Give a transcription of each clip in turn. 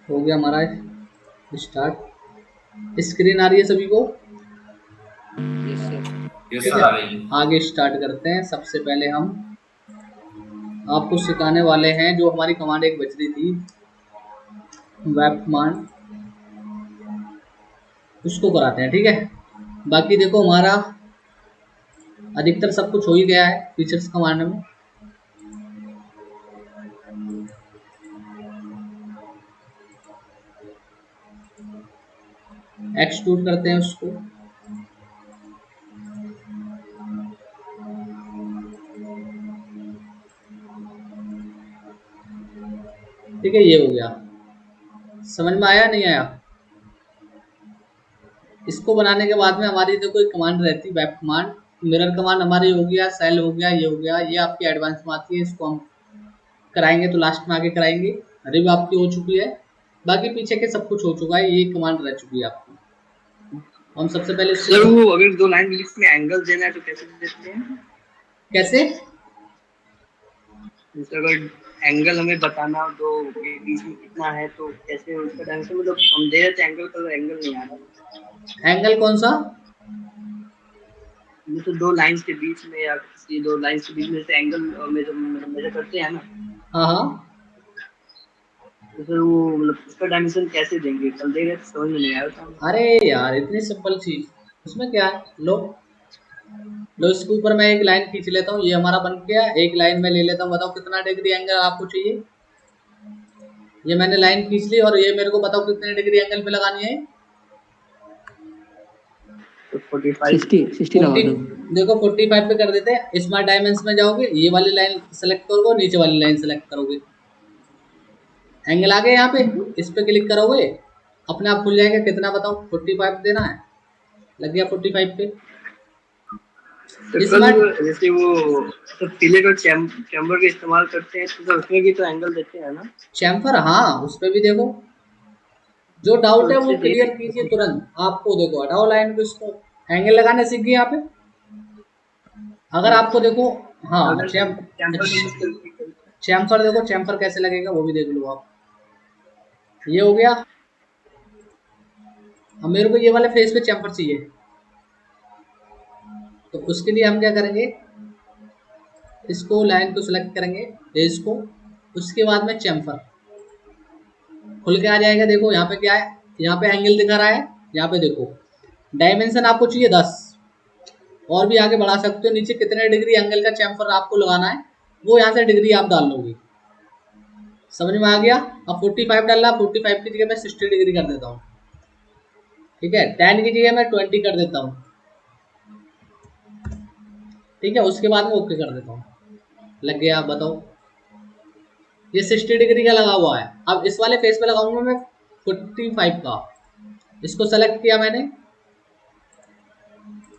हो गया हमारा स्टार्ट। स्क्रीन आ रही है सभी को? Yes sir. यस ठीक सर, है, आ रही है। आगे स्टार्ट करते हैं। सबसे पहले हम आपको सिखाने वाले हैं जो हमारी कमांड एक बच रही थी, वेब कमांड, उसको कराते हैं। ठीक है, बाकी देखो हमारा अधिकतर सब कुछ हो ही गया है फीचर्स कमांड में। एक्सट्रूड करते हैं उसको। ठीक है, ये हो गया। समझ में आया नहीं आया? इसको बनाने के बाद में हमारी जो कोई कमांड रहती है, वेब कमांड, मिरर कमांड हमारी हो गया, सेल हो गया, ये हो गया, ये आपकी एडवांस में आती है। इसको हम कराएंगे तो लास्ट में आगे कराएंगे। रिव आपकी हो चुकी है, बाकी पीछे के सब कुछ हो चुका है, ये कमांड रह चुकी है आपकी। हम सबसे पहले इसको सर वो अगर दो लाइन लिस्ट में एंगल देना है तो कैसे देते हैं? कैसे? जैसे अगर एंगल हमें बताना हो तो के बीच में कितना है तो कैसे उसका डायमेंशन, मतलब हम दे रहे थे एंगल का, एंगल नहीं आ रहा। एंगल कौन सा? तो दो लाइंस के बीच में या किसी दो लाइंस के बीच में से एंगल में जो मेजर करते हैं ना, हाँ हाँ, तो सर वो मतलब उसका डायमेंशन कैसे देंगे? कल दे रहे थे, समझ में नहीं आया था। अरे यार इतनी सिंपल चीज, उसमें क्या है, लो लो, इसके ऊपर मैं एक लाइन खींच लेता हूँ, ये हमारा बन गया। एक लाइन में ले लेता हूँ, बताओ कितना डिग्री एंगल आपको चाहिए। ये मैंने लाइन खींच ली और ये मेरे को बताओ कितने डिग्री एंगल पे लगानी है। तो 45 60 लगा 40, दो। देखो 45 पे कर देते हैं। स्मार्ट डायमेंशन में जाओगे, ये वाली लाइन सेलेक्ट करोगे, नीचे वाली लाइन सेलेक्ट करोगे, एंगल आ गए यहाँ पे। इस पे क्लिक करोगे, अपने आप खुल जाएगा। कितना बताओ, 45 देना है। लग गया 45 पे। तो कल स्मार्ट जैसे वो तो पीले का चैम्बर का इस्तेमाल करते हैं तो उसमें भी तो एंगल देते हैं ना? चैम्फर, हाँ उस पे भी देखो। जो डाउट तो है वो उससे क्लियर कीजिए तुरंत। आपको देखो, हटाओ लाइन को, इसको एंगल लगाने सीख गए यहाँ पे। अगर आपको देखो, हाँ अगर चैम्बर का यूज करके चैम्फर देखो, चैम्फर कैसे लगेगा वो भी देख लो आप। ये हो गया। अब मेरे को ये वाले फेस पे चैम्फर चाहिए, तो उसके लिए हम क्या करेंगे, इसको लाइन को सिलेक्ट करेंगे, फेस को, उसके बाद में चैम्फर खुल के आ जाएगा। देखो यहाँ पे क्या है, यहाँ पे एंगल दिखा रहा है। यहाँ पे देखो डायमेंशन आपको चाहिए 10, और भी आगे बढ़ा सकते हो। नीचे कितने डिग्री एंगल का चैम्फर आपको लगाना है, वो यहाँ से डिग्री आप डाल लोगे। समझ में आ गया? अब 45 डालना, 45 की जगह मैं 60 डिग्री कर देता हूँ। ठीक है, 10 की जगह मैं 20 कर देता हूँ। ठीक है, उसके बाद में ओके कर देता हूँ। लग गया? आप बताओ। ये 60 डिग्री का लगा हुआ है। अब इस वाले फेस पे लगाऊंगा मैं 45 का। इसको सेलेक्ट किया मैंने,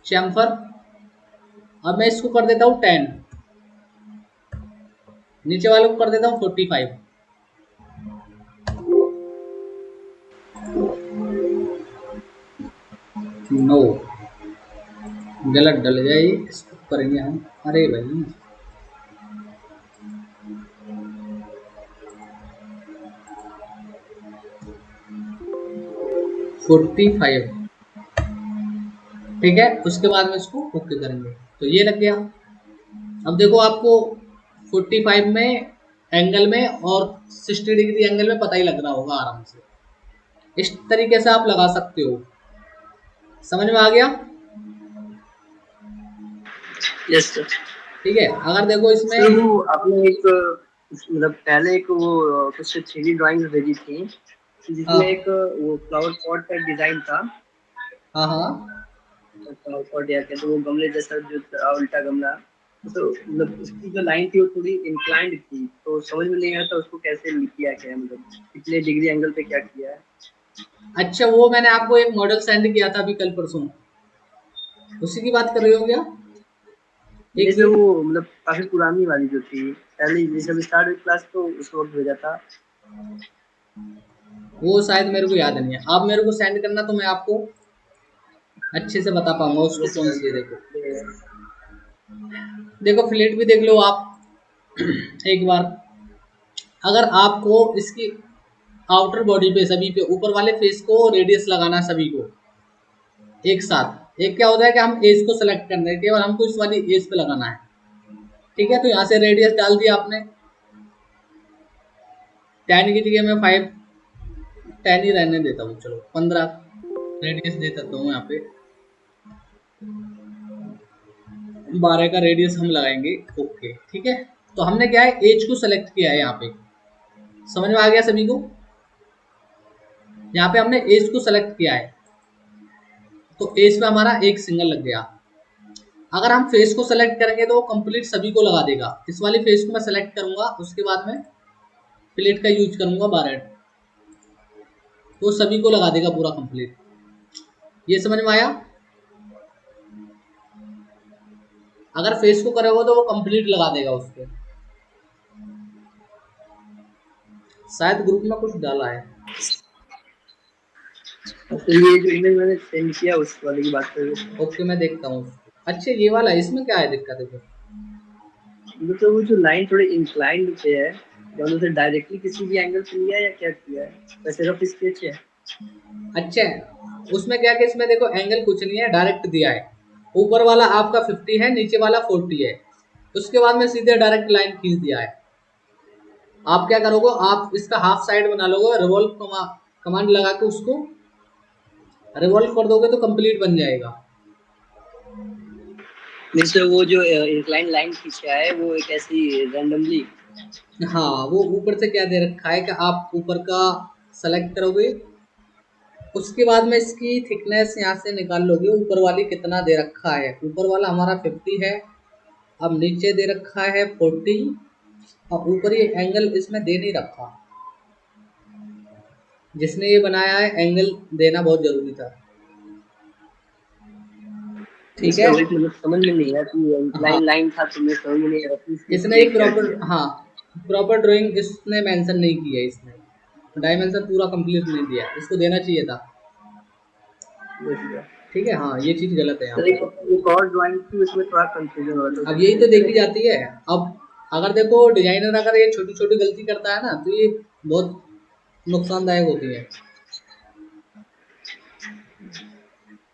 चैम्फर। अब मैं इसको कर देता हूँ 10, नीचे वाले को कर देता हूँ 45। नो, गलत डल गया ये, इसको करेंगे हम। अरे भाई, 45। ठीक है, उसके बाद में इसको ओके करेंगे, तो ये लग गया। अब देखो आपको 45 में एंगल में और 60 डिग्री एंगल में पता ही लग रहा होगा आराम से। इस तरीके से आप लगा सकते हो। समझ में आ गया? Yes sir. ठीक है, अगर देखो इसमें, सर वो आपने एक मतलब पहले एक वो कुछ 3D ड्राइंग भेजी थी जिसमें हाँ एक वो फ्लावर पॉट का डिजाइन था। हाँ हाँ, फ्लावर पॉट या कहते वो गमले जैसा जो था, उल्टा गमला। तो मतलब उसकी जो लाइन थी वो थोड़ी इंक्लाइंड थी, तो समझ में नहीं आया था उसको कैसे किया गया है, मतलब कितने डिग्री एंगल पे क्या किया है। अच्छा वो मैंने आपको एक मॉडल सेंड किया था अभी कल परसों, उसी की बात कर रहे हो क्या? एक जैसे वो मतलब काफी पुरानी वाली जो थी, पहले जब स्टार्ट हुई क्लास तो उस वक्त भेजा था। वो शायद मेरे को याद नहीं है, आप मेरे को सेंड करना तो मैं आपको अच्छे से बता पाऊंगा उसको यस कौन सी है। सर। देखो, देखो फ्लेट भी देख लो आप एक बार। अगर आपको इसकी आउटर बॉडी पे, सभी पे, ऊपर वाले फेस को रेडियस लगाना है सभी को एक साथ। एक क्या होता है कि हम एज को सेलेक्ट करना है, केवल हमको इस वाली एज पे लगाना है। ठीक है, तो यहाँ से रेडियस डाल दिया आपने, 10 की जगह मैं 5 10 ही रहने देता हूँ, चलो 15 रेडियस दे देता हूँ। यहाँ पे 12 का रेडियस हम लगाएंगे। ओके ठीक है, तो हमने क्या है, एज को सेलेक्ट किया है यहाँ पे। समझ में आ गया सभी को? यहाँ पे हमने एज को सेलेक्ट किया है, तो एज पे हमारा एक सिंगल लग गया। अगर हम फेस को सेलेक्ट करेंगे तो वो कंप्लीट सभी को लगा देगा। इस वाली फेस को मैं सेलेक्ट करूंगा, उसके बाद में प्लेट का यूज करूंगा 12, तो सभी को लगा देगा पूरा कंप्लीट। ये समझ में आया? अगर फेस को करोगे तो वो कंप्लीट लगा देगा उसके। शायद ग्रुप में कुछ डाला है। तो ये जो इमेज मैंने सेंड किया उस वाले की बात कर रहे हो? ओके मैं देखता हूँ। अच्छा ये वाला, इसमें क्या है दिक्कत है? मतलब वो जो लाइन थोड़ी इंक्लाइंड पे है, या उन्होंने डायरेक्टली किसी भी एंगल से लिया है या क्या किया है? वैसे रफ स्केच है। अच्छा उसमें क्या कि इसमें देखो एंगल कुछ नहीं है, डायरेक्ट दिया है। ऊपर वाला आपका 50 है, नीचे वाला 40 है, उसके बाद में सीधे डायरेक्ट लाइन खींच दिया है। आप क्या करोगे, आप इसका हाफ साइड बना लोगे, रिवॉल्व कमांड लगा के उसको रिवॉल्व कर दोगे तो कंप्लीट बन जाएगा। जैसे वो जो इंक्लाइन लाइन खींचा है वो एक ऐसी रैंडमली। हाँ वो ऊपर से क्या दे रखा है कि आप ऊपर का सेलेक्ट करोगे, उसके बाद में इसकी थिकनेस यहाँ से निकाल लोगे। ऊपर वाली कितना दे रखा है, ऊपर वाला हमारा 50 है, अब नीचे दे रखा है 40, और ऊपर ये एंगल इसमें दे नहीं रखा। जिसने ये बनाया है एंगल देना बहुत जरूरी था। ठीक है, इसका वही मतलब समझ में नहीं आया कि हाँ इंक्लाइन लाइन था तो मैं समझ में नहीं आया कि इसने इसने एक क्या प्रॉपर, किया। हाँ प्रॉपर ड्राइंग इसने मेंशन नहीं की है, इसने डायमेंशन पूरा कंप्लीट नहीं दिया, इसको देना चाहिए था। ठीक है, हाँ ये चीज गलत है यहाँ सर पे। एक और ड्राइंग थी उसमें थोड़ा कंफ्यूजन हो रहा था, उसे अब यही तो रिपीट देखी करेंगे? जाती है। अब अगर देखो डिजाइनर अगर ये छोटी छोटी गलती करता है ना, तो ये बहुत नुकसानदायक होती है।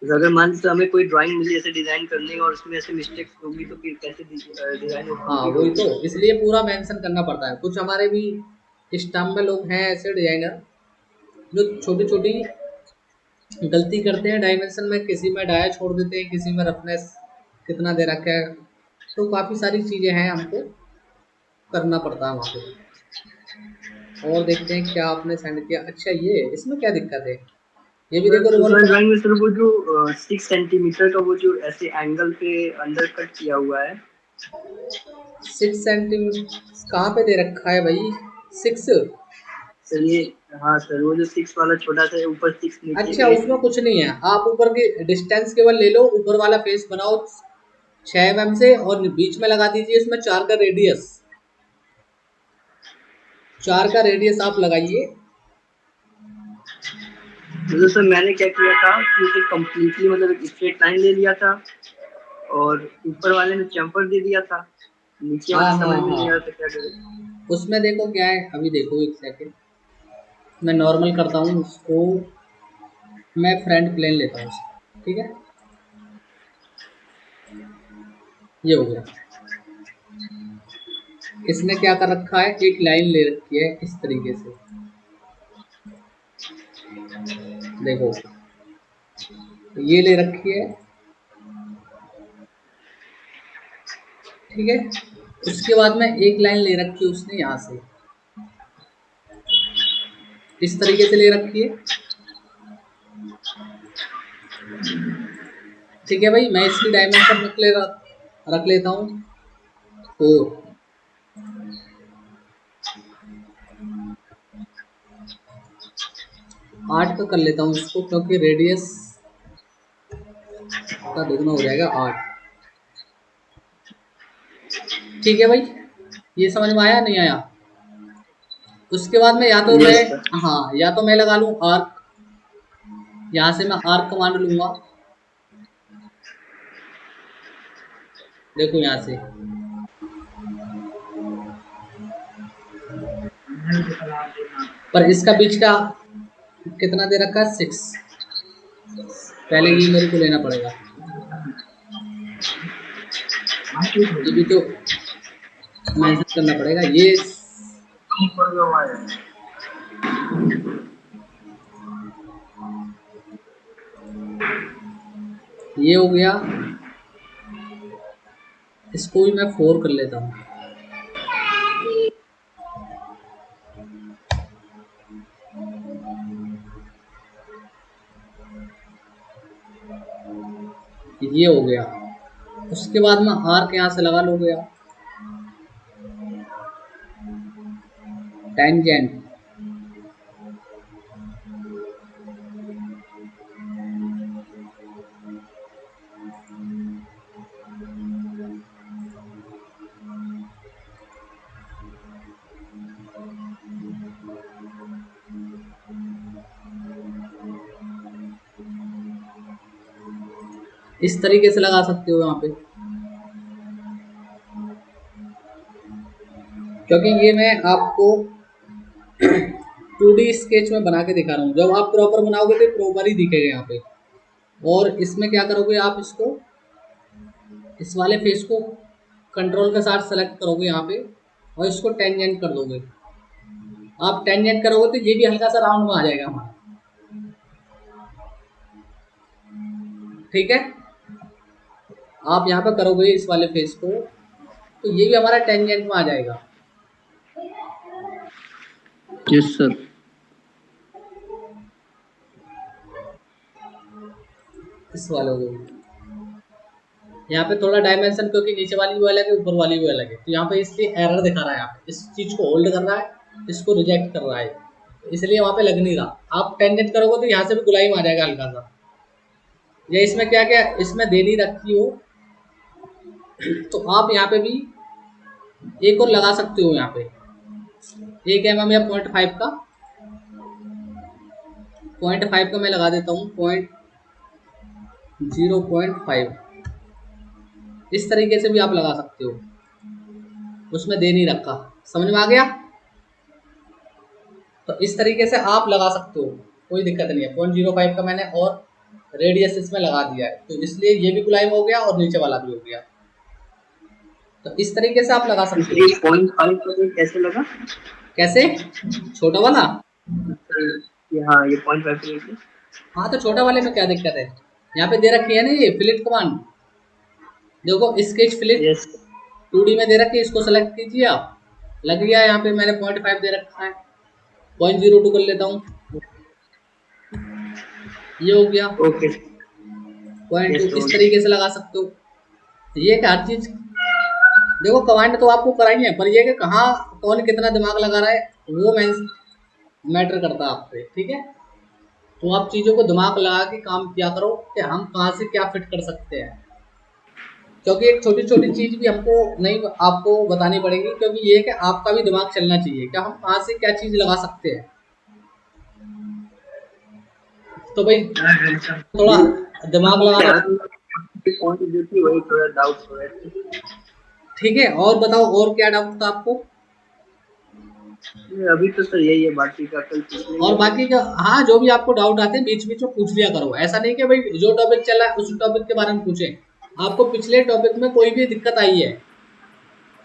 तो अगर मान लीजिए हमें कोई ड्राइंग मिली ऐसे डिजाइन करने और उसमें ऐसे मिस्टेक्स होगी तो फिर कैसे डिजाइन हाँ कंप्लीट वही होगी? तो, इसलिए पूरा मेंशन करना पड़ता है। कुछ हमारे भी स्टाफ में लोग हैं ऐसे डिजाइनर जो छोटी छोटी गलती करते हैं डायमेंशन में, किसी में डाया छोड़ देते हैं, किसी में रफनेस कितना दे रखा है, तो काफ़ी सारी चीज़ें हैं हमको करना पड़ता है वहाँ पे। और देखते हैं क्या आपने सेंड किया। अच्छा ये इसमें क्या दिक्कत है, ये भी देखो रिवॉल्व दूसरा कमा। ड्राइंग में सर वो जो 6 सेंटीमीटर का वो जो ऐसे एंगल पे अंदर कट किया हुआ है। 6 सेंटीमीटर कहाँ पे दे रखा है भाई? 6? सर ये, हाँ सर वो जो 6 वाला छोटा सा है, ऊपर 6 नीचे अच्छा 8। उसमें कुछ नहीं है, आप ऊपर की डिस्टेंस केवल ले लो, ऊपर वाला फेस बनाओ 6 mm से, और बीच में लगा दीजिए इसमें 4 का रेडियस। 4 का रेडियस आप लगाइए। तो सर मैंने क्या किया था कि उसे कम्प्लीटली मतलब एक स्ट्रेट लाइन ले लिया था और ऊपर वाले में चैम्फर दे दिया था, नीचे हाँ वाला हाँ समझ में नहीं आ हाँ, रहा था क्या करें। उसमें देखो क्या है, अभी देखो एक सेकंड, मैं नॉर्मल करता हूँ उसको, मैं फ्रंट प्लेन लेता हूँ उसका, ठीक है ये हो गया। इसने क्या कर रखा है, एक लाइन ले रखी है इस तरीके से, देखो ये ले रखी है, ठीक है। उसके बाद में एक लाइन ले रखी है उसने यहाँ से, इस तरीके से ले रखी है, ठीक है भाई। मैं इसकी डायमेंशन रख लेता हूँ 4, 8 का कर लेता हूँ इसको, क्योंकि रेडियस का दुगना हो जाएगा 8। ठीक है भाई, ये समझ में आया नहीं आया? उसके बाद में या तो मैं, यस सर। हाँ या तो मैं लगा लूँ आर्क, यहाँ से मैं आर्क कमांड लूंगा, देखो यहाँ से, पर इसका बीच का कितना दे रखा है 6। पहले ये मेरे को लेना पड़ेगा, ये भी तो मेंशन करना पड़ेगा। ये हो गया, इसको भी मैं 4 कर लेता हूँ। ये हो गया, उसके बाद में आर्क यहाँ से लगा लो गया, टेंजेंट। इस तरीके से लगा सकते हो यहाँ पे, क्योंकि ये मैं आपको 2D स्केच में बना के दिखा रहा हूँ। जब आप प्रॉपर बनाओगे तो प्रॉपर ही दिखेगा यहाँ पे। और इसमें क्या करोगे आप, इसको इस वाले फेस को कंट्रोल के साथ सेलेक्ट करोगे यहाँ पे और इसको टेंजेंट कर दोगे। आप टेंजेंट करोगे तो ये भी हल्का सा राउंड में आ जाएगा हमारा, ठीक है। आप यहाँ पे करोगे इस वाले फेस को तो ये भी हमारा टेंजेंट में आ जाएगा। Yes sir. इस वाले को यहाँ पे थोड़ा डायमेंशन, क्योंकि नीचे वाली भी अलग है ऊपर वाली भी अलग है, तो यहाँ पे इसलिए एरर दिखा रहा है। यहाँ पे इस चीज को होल्ड कर रहा है, इसको रिजेक्ट कर रहा है, इसलिए वहाँ पे लग नहीं रहा। आप टेंजेंट करोगे तो यहाँ से भी गुलाई में आ जाएगा हल्का सा। या इसमें क्या क्या इसमें दे नहीं रखी हो तो आप यहाँ पे भी एक और लगा सकते हो। यहाँ पे 1 mm या 0.5 का, 0.5 का मैं लगा देता हूँ, 0.5। इस तरीके से भी आप लगा सकते हो, उसमें दे नहीं रखा। समझ में आ गया? तो इस तरीके से आप लगा सकते हो, कोई दिक्कत नहीं है। 0.05 का मैंने और रेडियस इसमें लगा दिया है, तो इसलिए ये भी गुलाइम हो गया और नीचे वाला भी हो गया। तो इस तरीके से आप लगा सकते हो। 0.5 कैसे लगा? कैसे? छोटा वाला? हाँ, ये 0.5। हाँ, तो छोटा वाले में क्या दिक्कत है? यहाँ पे दे रखी है ना ये फिलिट कमांड, देखो स्केच फिलिट 2D में दे रखी है, इसको सेलेक्ट कीजिए आप, लग गया। यहाँ पे मैंने 0.5 दे रखा है, 0.02 कर लेता हूँ, ये हो गया। ओके। 0.2 इस तरीके से लगा सकते हो। ये कि हर चीज देखो, कमांड तो आपको कराई है, पर ये कि कहाँ कौन कितना दिमाग लगा रहा है वो मैटर करता है आप पे, ठीक है। तो आप चीज़ों को दिमाग लगा के काम किया करो कि हम कहाँ से क्या फिट कर सकते हैं, क्योंकि एक छोटी छोटी चीज़ भी हमको नहीं आपको बतानी पड़ेगी, क्योंकि ये कि आपका भी दिमाग चलना चाहिए कि हम कहाँ से क्या चीज़ लगा सकते हैं। तो भाई थोड़ा दिमाग लगा, ठीक है। और बताओ, और क्या डाउट था आपको? अभी तो सर यही है, बाकी का कल और बाकी का, हाँ, जो भी आपको डाउट आते हैं बीच बीच में पूछ लिया करो। ऐसा नहीं कि भाई जो टॉपिक चल रहा है उस टॉपिक के बारे में पूछें। आपको पिछले टॉपिक में कोई भी दिक्कत आई है,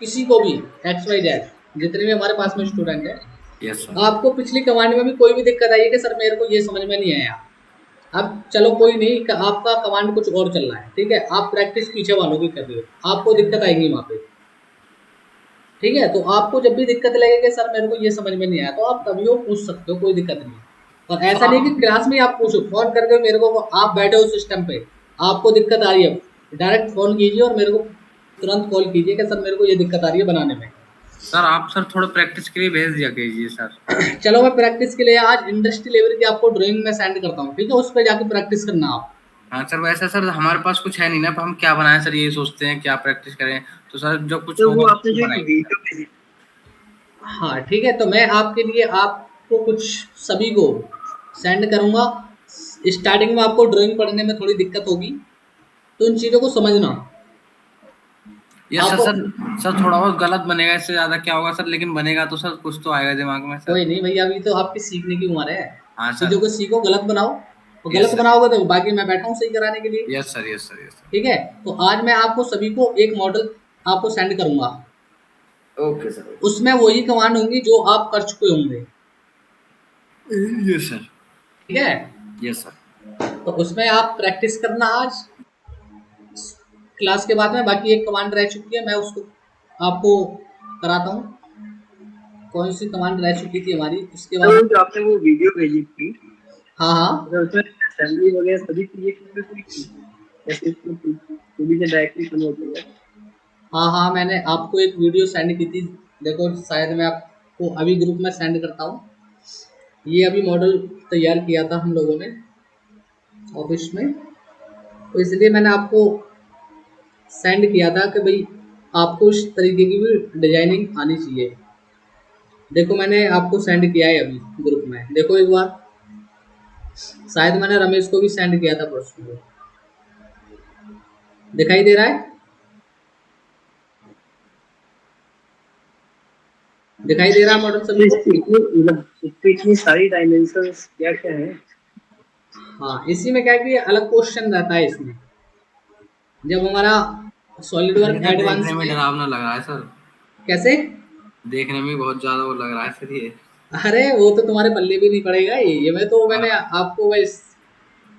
किसी को भी, XYZ जितने भी हमारे पास में स्टूडेंट है, आपको पिछली कमांड में भी कोई भी दिक्कत आई है कि सर मेरे को ये समझ में नहीं आया, अब चलो कोई नहीं, आपका कमांड कुछ और चल रहा है, ठीक है, आप प्रैक्टिस पीछे वालों की कर रहे हो, आपको दिक्कत आएगी वहाँ पे, ठीक है। तो आपको जब भी दिक्कत लगे कि सर मेरे को ये समझ में नहीं आया, तो आप तभी वो पूछ सकते हो, कोई दिक्कत नहीं। और ऐसा नहीं कि क्लास में आप पूछो, फोन करके मेरे को, आप बैठे हो सिस्टम पे, आपको दिक्कत आ रही है, डायरेक्ट फोन कीजिए और मेरे को तुरंत कॉल कीजिए कि सर मेरे को ये दिक्कत आ रही है बनाने में। सर आप सर थोड़ा प्रैक्टिस के लिए भेज दिया कीजिए सर। चलो मैं प्रैक्टिस के लिए आज इंडस्ट्री लेवल की आपको ड्राइंग में सेंड करता हूँ, ठीक है, उस पर जाके प्रैक्टिस करना आप। हाँ सर, वैसा सर हमारे पास कुछ है नहीं ना, हम क्या बनाएं सर, ये सोचते हैं क्या प्रैक्टिस करें, तो सर जब कुछ तो होगा वो आपने जो वीडियो भेजी, हाँ ठीक है, तो मैं आपके लिए आपको कुछ सभी को सेंड करूँगा। स्टार्टिंग में आपको ड्राइंग पढ़ने में थोड़ी दिक्कत होगी, तो इन चीज़ों को समझना। Yes sir. आपको सर सर थोड़ा बहुत गलत बनेगा, इससे ज्यादा क्या होगा सर, लेकिन बनेगा तो सर कुछ तो आएगा दिमाग में सर। कोई नहीं भैया, अभी तो आपकी सीखने की उम्र है। हाँ चीजों सर। को सीखो, गलत बनाओ, और यस गलत सर। बनाओगे तो बाकी मैं बैठा हूँ सही कराने के लिए। Yes sir. Yes sir. Yes sir. ठीक है, तो आज मैं आपको सभी को एक मॉडल आपको सेंड करूंगा, ओके सर। उसमें वही कमांड होंगी जो आप कर चुके होंगे। Yes sir. ठीक है, यस सर। तो उसमें आप प्रैक्टिस करना आज क्लास के बाद में। बाकी एक कमांड रह चुकी है, मैं उसको आपको कराता हूँ। कौन सी कमांड रह चुकी थी हमारी, उसके तो बाद। जो आपने वो वीडियो भेजी थी, हाँ हाँ तो उसमें असेंबली वगैरह सभी चीजें की हुई थी, जैसे इसको पूरी से डायरेक्टली कन्वर्ट हो गया। हाँ हाँ, मैंने आपको एक वीडियो सेंड की थी। देखो शायद मैं आपको अभी ग्रुप में सेंड करता हूँ। ये अभी मॉडल तैयार किया था हम लोगों ने ऑफिस में, तो इसलिए मैंने आपको सेंड किया था कि भाई आपको इस तरीके की भी डिजाइनिंग आनी चाहिए। देखो मैंने आपको सेंड किया है अभी ग्रुप में, देखो एक बार। शायद मैंने रमेश को भी सेंड किया था परसों को। दिखाई दे रहा है? दिखाई दे रहा है मॉडल तो सभी को? इसकी इतनी सारी डायमेंशंस क्या क्या है? हाँ, इसी में क्या है कि अलग क्वेश्चन रहता है इसमें। जब हमारा सॉलिड वर्क लेकिन देखने एडवांस में में। डरावना लग रहा है सर। कैसे? देखने में बहुत ज्यादा वो लग रहा है सर ये। अरे वो तो तुम्हारे पल्ले भी नहीं पड़ेगा, ये मैंने हाँ। आपको बस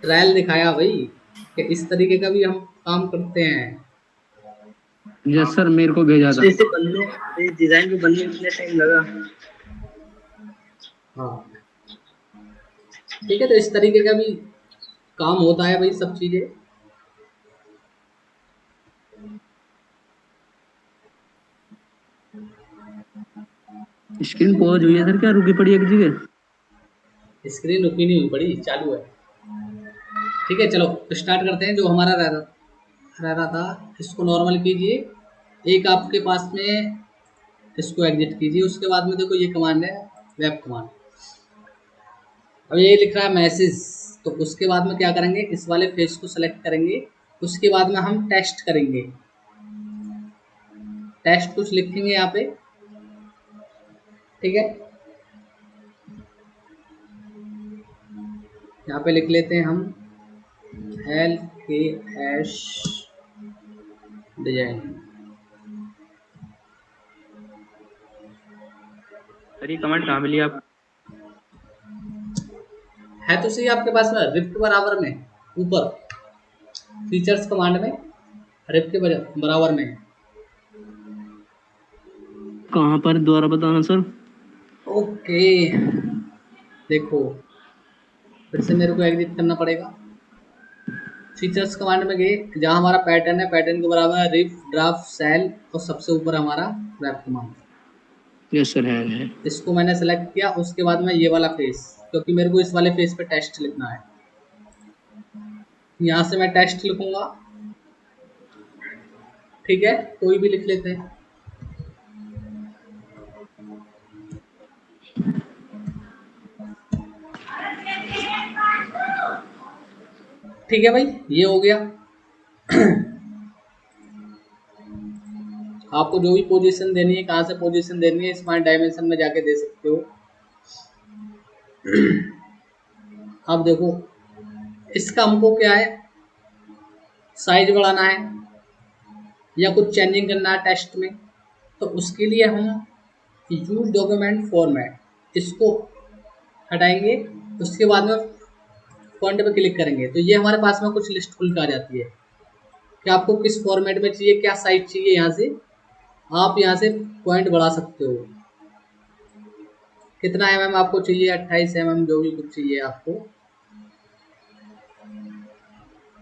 ट्रायल दिखाया भाई, कि इस तरीके का भी हम काम करते हैं। यस सर, मेरे को भेजा था। तो इसे बनने, इस डिजाइन को बनने में कितना टाइम लगा? हाँ ठीक है, तो इस तरीके का भी काम होता है भाई, सब चीजें। स्क्रीन पॉज हुई है सर, क्या रुकी पड़ी एक जगह? स्क्रीन रुकी नहीं हुई पड़ी, चालू है। ठीक है, चलो स्टार्ट करते हैं। जो हमारा रह रहा था, इसको नॉर्मल कीजिए। एक आपके पास में इसको एग्जिट कीजिए। उसके बाद में देखो ये कमांड है, वेब कमांड। अब ये लिख रहा है मैसेज, तो उसके बाद में क्या करेंगे, इस वाले फेस को सेलेक्ट करेंगे। उसके बाद में हम टेस्ट करेंगे, टेस्ट कुछ लिखेंगे यहाँ पे। ठीक है, यहाँ पे लिख लेते हैं हम LKS डिजाइन। सर ये कमेंट कहाँ मिली आप? है तो सही आपके पास में, रिफ्ट बराबर में ऊपर फीचर्स कमांड में, रिफ्ट के बराबर में। कहाँ पर दोबारा बताना सर? ओके, देखो फिर से मेरे को एग्जिट करना पड़ेगा। फीचर्स कमांड में गए, जहाँ हमारा पैटर्न है, पैटर्न के बराबर है रिफ ड्राफ्ट सेल, और सबसे ऊपर हमारा रैप कमांड। यस सर है। इसको मैंने सेलेक्ट किया। उसके बाद में ये वाला फेस, क्योंकि मेरे को इस वाले फेस पे टेस्ट लिखना है, यहाँ से मैं टेस्ट लिखूंगा। ठीक है, कोई भी लिख लेते हैं। ठीक है भाई, ये हो गया। आपको जो भी पोजीशन देनी है, कहाँ से पोजीशन देनी है, स्मार्ट डायमेंशन में जाके दे सकते हो। अब देखो इसका हमको क्या है, साइज बढ़ाना है या कुछ चेंजिंग करना है टेक्स्ट में, तो उसके लिए हम यूज डॉक्यूमेंट फॉर्मेट इसको हटाएंगे। उसके बाद में फॉन्ट पे क्लिक करेंगे, तो ये हमारे पास में कुछ लिस्ट खुल के आ जाती है कि आपको किस फॉर्मेट में चाहिए, क्या साइज चाहिए। यहाँ से आप यहाँ से पॉइंट बढ़ा सकते हो, कितना आपको चाहिए, 28 जो भी कुछ चाहिए आपको।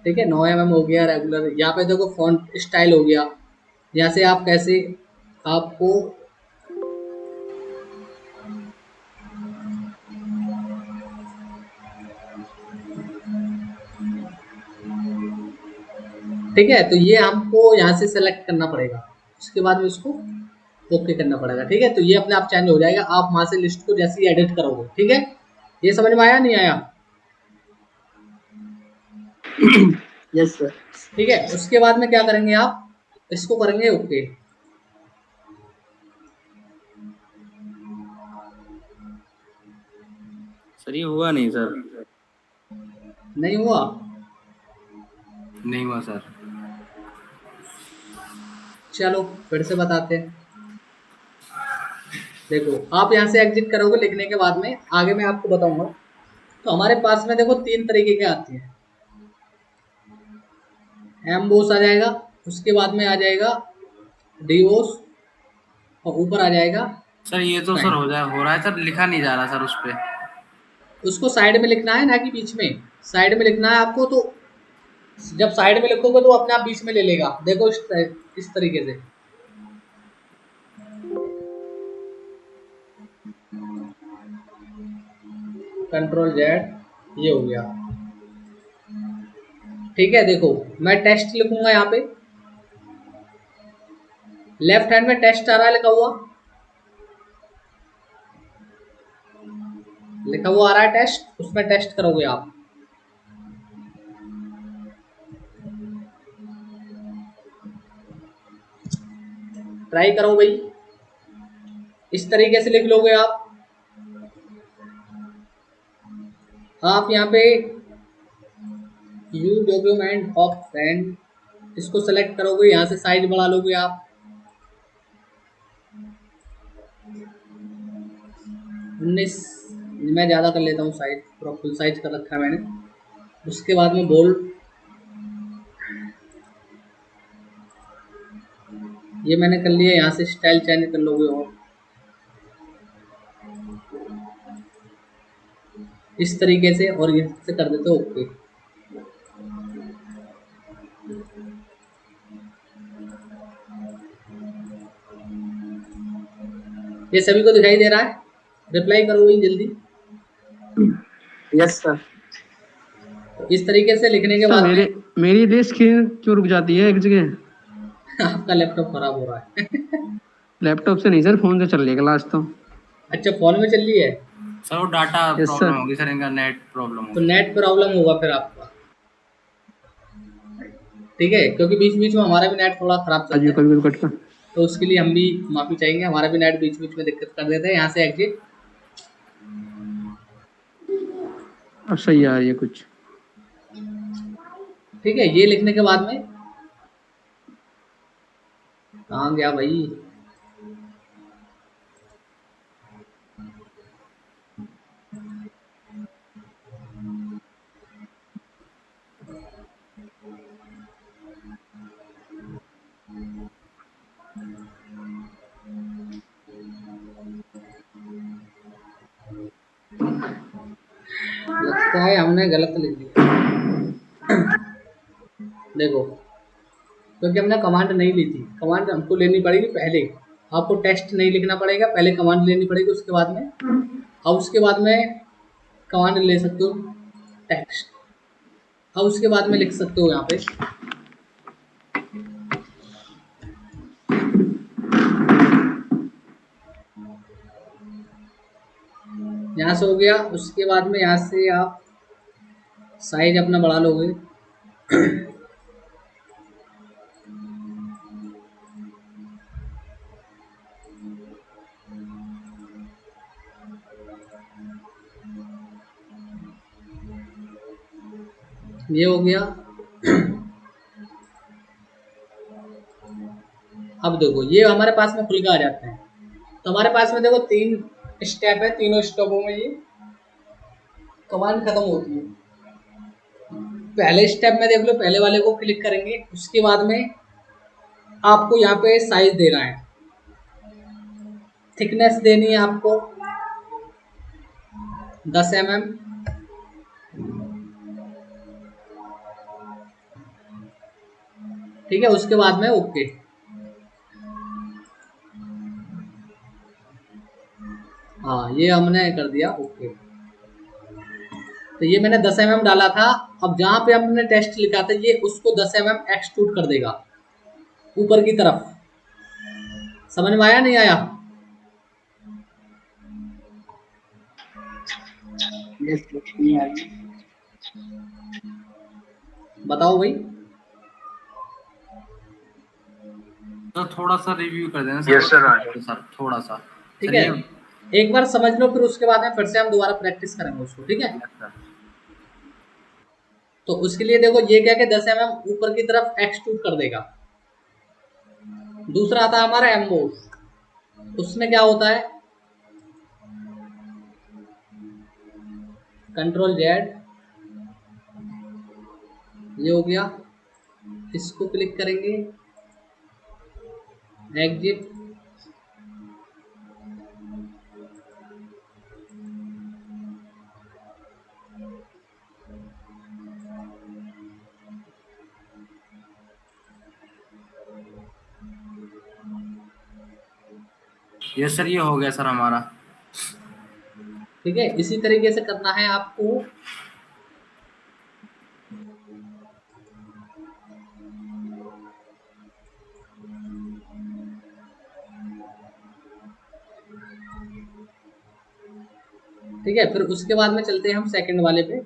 ठीक है, 9 हो गया रेगुलर। यहाँ पे देखो फॉन्ट स्टाइल हो गया, यहाँ से आप कैसे आपको ठीक है, तो ये हमको यहाँ से सेलेक्ट करना पड़ेगा। उसके बाद में इसको ओके करना पड़ेगा। ठीक है, तो ये अपने आप चेंज हो जाएगा, आप वहां से लिस्ट को जैसे ही एडिट करोगे। ठीक है, ये समझ में आया नहीं आया? Yes sir. ठीक है, उसके बाद में क्या करेंगे आप, इसको करेंगे ओके। सर ये हुआ नहीं सर। नहीं हुआ? नहीं हुआ सर। चलो फिर से बताते हैं। देखो आप यहाँ से एग्जिट करोगे लिखने के बाद में, आगे मैं आपको बताऊंगा। तो हमारे पास में देखो तीन तरीके के आते हैं। एम्बोस आ जाएगा, उसके बाद में आ जाएगा डिवोर्स, और ऊपर आ जाएगा सर ये तो सर साइन। हो रहा है सर, लिखा नहीं जा रहा सर उस पे। उसको साइड में लिखना है ना कि बीच में, साइड में लिखना है आपको। तो जब साइड में लिखोगे तो अपने आप बीच में ले लेगा। देखो इस तरीके से। कंट्रोल जेड, ये हो गया। ठीक है, देखो मैं टेस्ट लिखूंगा यहाँ पे। लेफ्ट हैंड में टेस्ट आ रहा है लिखा हुआ, लिखा हुआ आ रहा है टेस्ट, उसमें टेस्ट करोगे आप। ट्राई करो भाई, इस तरीके से लिख लोगे आप। आप यहाँ पे यू डॉक्यूमेंट ऑफ फ्रेंड, इसको सेलेक्ट करोगे, यहाँ से साइज बढ़ा लोगे आप। 19, मैं ज़्यादा कर लेता हूँ साइज, पूरा फुल साइज कर रखा है मैंने। उसके बाद में बोल्ड, ये मैंने कर लिया। यहाँ से स्टाइल चेंज कर लोगे और इस तरीके से, और ये से कर देते हो ओके। ये सभी को दिखाई दे रहा है? रिप्लाई करो भाई जल्दी। Yes sir. इस तरीके से लिखने के सर बाद में मेरी देश स्क्रीन क्यों रुक जाती है एक जगह? आपका लैपटॉप खराब हो रहा है। लैपटॉप से नहीं सर, फोन से चल रही है क्लास तो। अच्छा फोन में चल रही है? सर वो डाटा यस प्रॉब्लम सर। होगी सर, इनका नेट प्रॉब्लम तो होगी। नेट प्रॉब्लम होगा फिर आपका। ठीक है, क्योंकि बीच बीच में हमारा भी नेट थोड़ा खराब आज चलता है, कभी कट का। तो उसके लिए हम भी माफी चाहेंगे। हमारा भी नेट बीच बीच में दिक्कत कर देते हैं। यहाँ से एग्जिट। अब सही आ रही है कुछ। ठीक है, ये लिखने के बाद में कहाँ गया भाई? लगता है हमने गलत लिख दिया। देखो, क्योंकि हमने कमांड नहीं ली थी। कमांड हमको लेनी पड़ेगी पहले। आपको टेस्ट नहीं लिखना पड़ेगा, पहले कमांड लेनी पड़ेगी, उसके बाद में, अब उसके बाद में कमांड ले सकते हो टेक्स्ट। अब उसके बाद में लिख सकते हो यहाँ पे। यहाँ से हो गया। उसके बाद में यहाँ से आप साइज अपना बढ़ा लोगे। ये हो गया। अब देखो ये हमारे पास में खुल के आ जाते हैं। तो हमारे पास में देखो तीन स्टेप है, तीनों स्टेपों में ये कमांड खत्म होती है। पहले स्टेप में देख लो, पहले वाले को क्लिक करेंगे, उसके बाद में आपको यहाँ पे साइज देना है, थिकनेस देनी है आपको 10 mm। ठीक है, उसके बाद में ओके। हाँ ये हमने कर दिया ओके। तो ये मैंने 10 mm डाला था। अब जहाँ पे हमने टेस्ट लिखा था, ये उसको 10 mm एक्सट्रूड कर देगा ऊपर की तरफ। समझ में आया नहीं आया? यस नहीं आ रही। बताओ भाई। तो थोड़ा सा रिव्यू कर देना Yes, sir, हाँ। सर थोड़ा सा। ठीक सर है, ये एक बार समझ लो, फिर उसके बाद में फिर से हम दोबारा प्रैक्टिस करेंगे उसको। ठीक है, yes, sir। तो उसके लिए देखो ये क्या कि 10 mm ऊपर की तरफ एक्सट्रूड कर देगा। दूसरा आता है हमारा एम्बोस, उसमें क्या होता है, कंट्रोल जेड, ये हो गया, इसको क्लिक करेंगे, एग्जिट, यस सर, ये हो गया सर हमारा। ठीक है, इसी तरीके से करना है आपको। ठीक है, फिर उसके बाद में चलते हैं हम सेकंड वाले पे।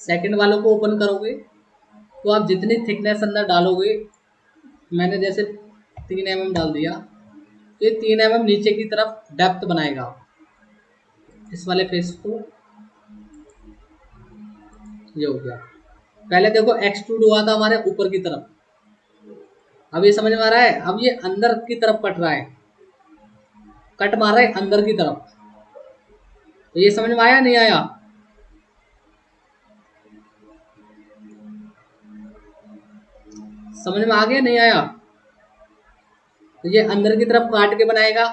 सेकंड वालों को ओपन करोगे तो आप जितनी थिकनेस अंदर डालोगे, मैंने जैसे 3 mm डाल दिया, तो ये 3 mm नीचे की तरफ डेप्थ बनाएगा इस वाले फेस को। ये हो गया, पहले देखो एक्सट्रूड हुआ था हमारे ऊपर की तरफ, अब ये समझ में आ रहा है, अब ये अंदर की तरफ कट रहा है, कट मार रहा है अंदर की तरफ। तो ये समझ में आया नहीं आया? समझ में आ गया नहीं आया? तो ये अंदर की तरफ काट के बनाएगा।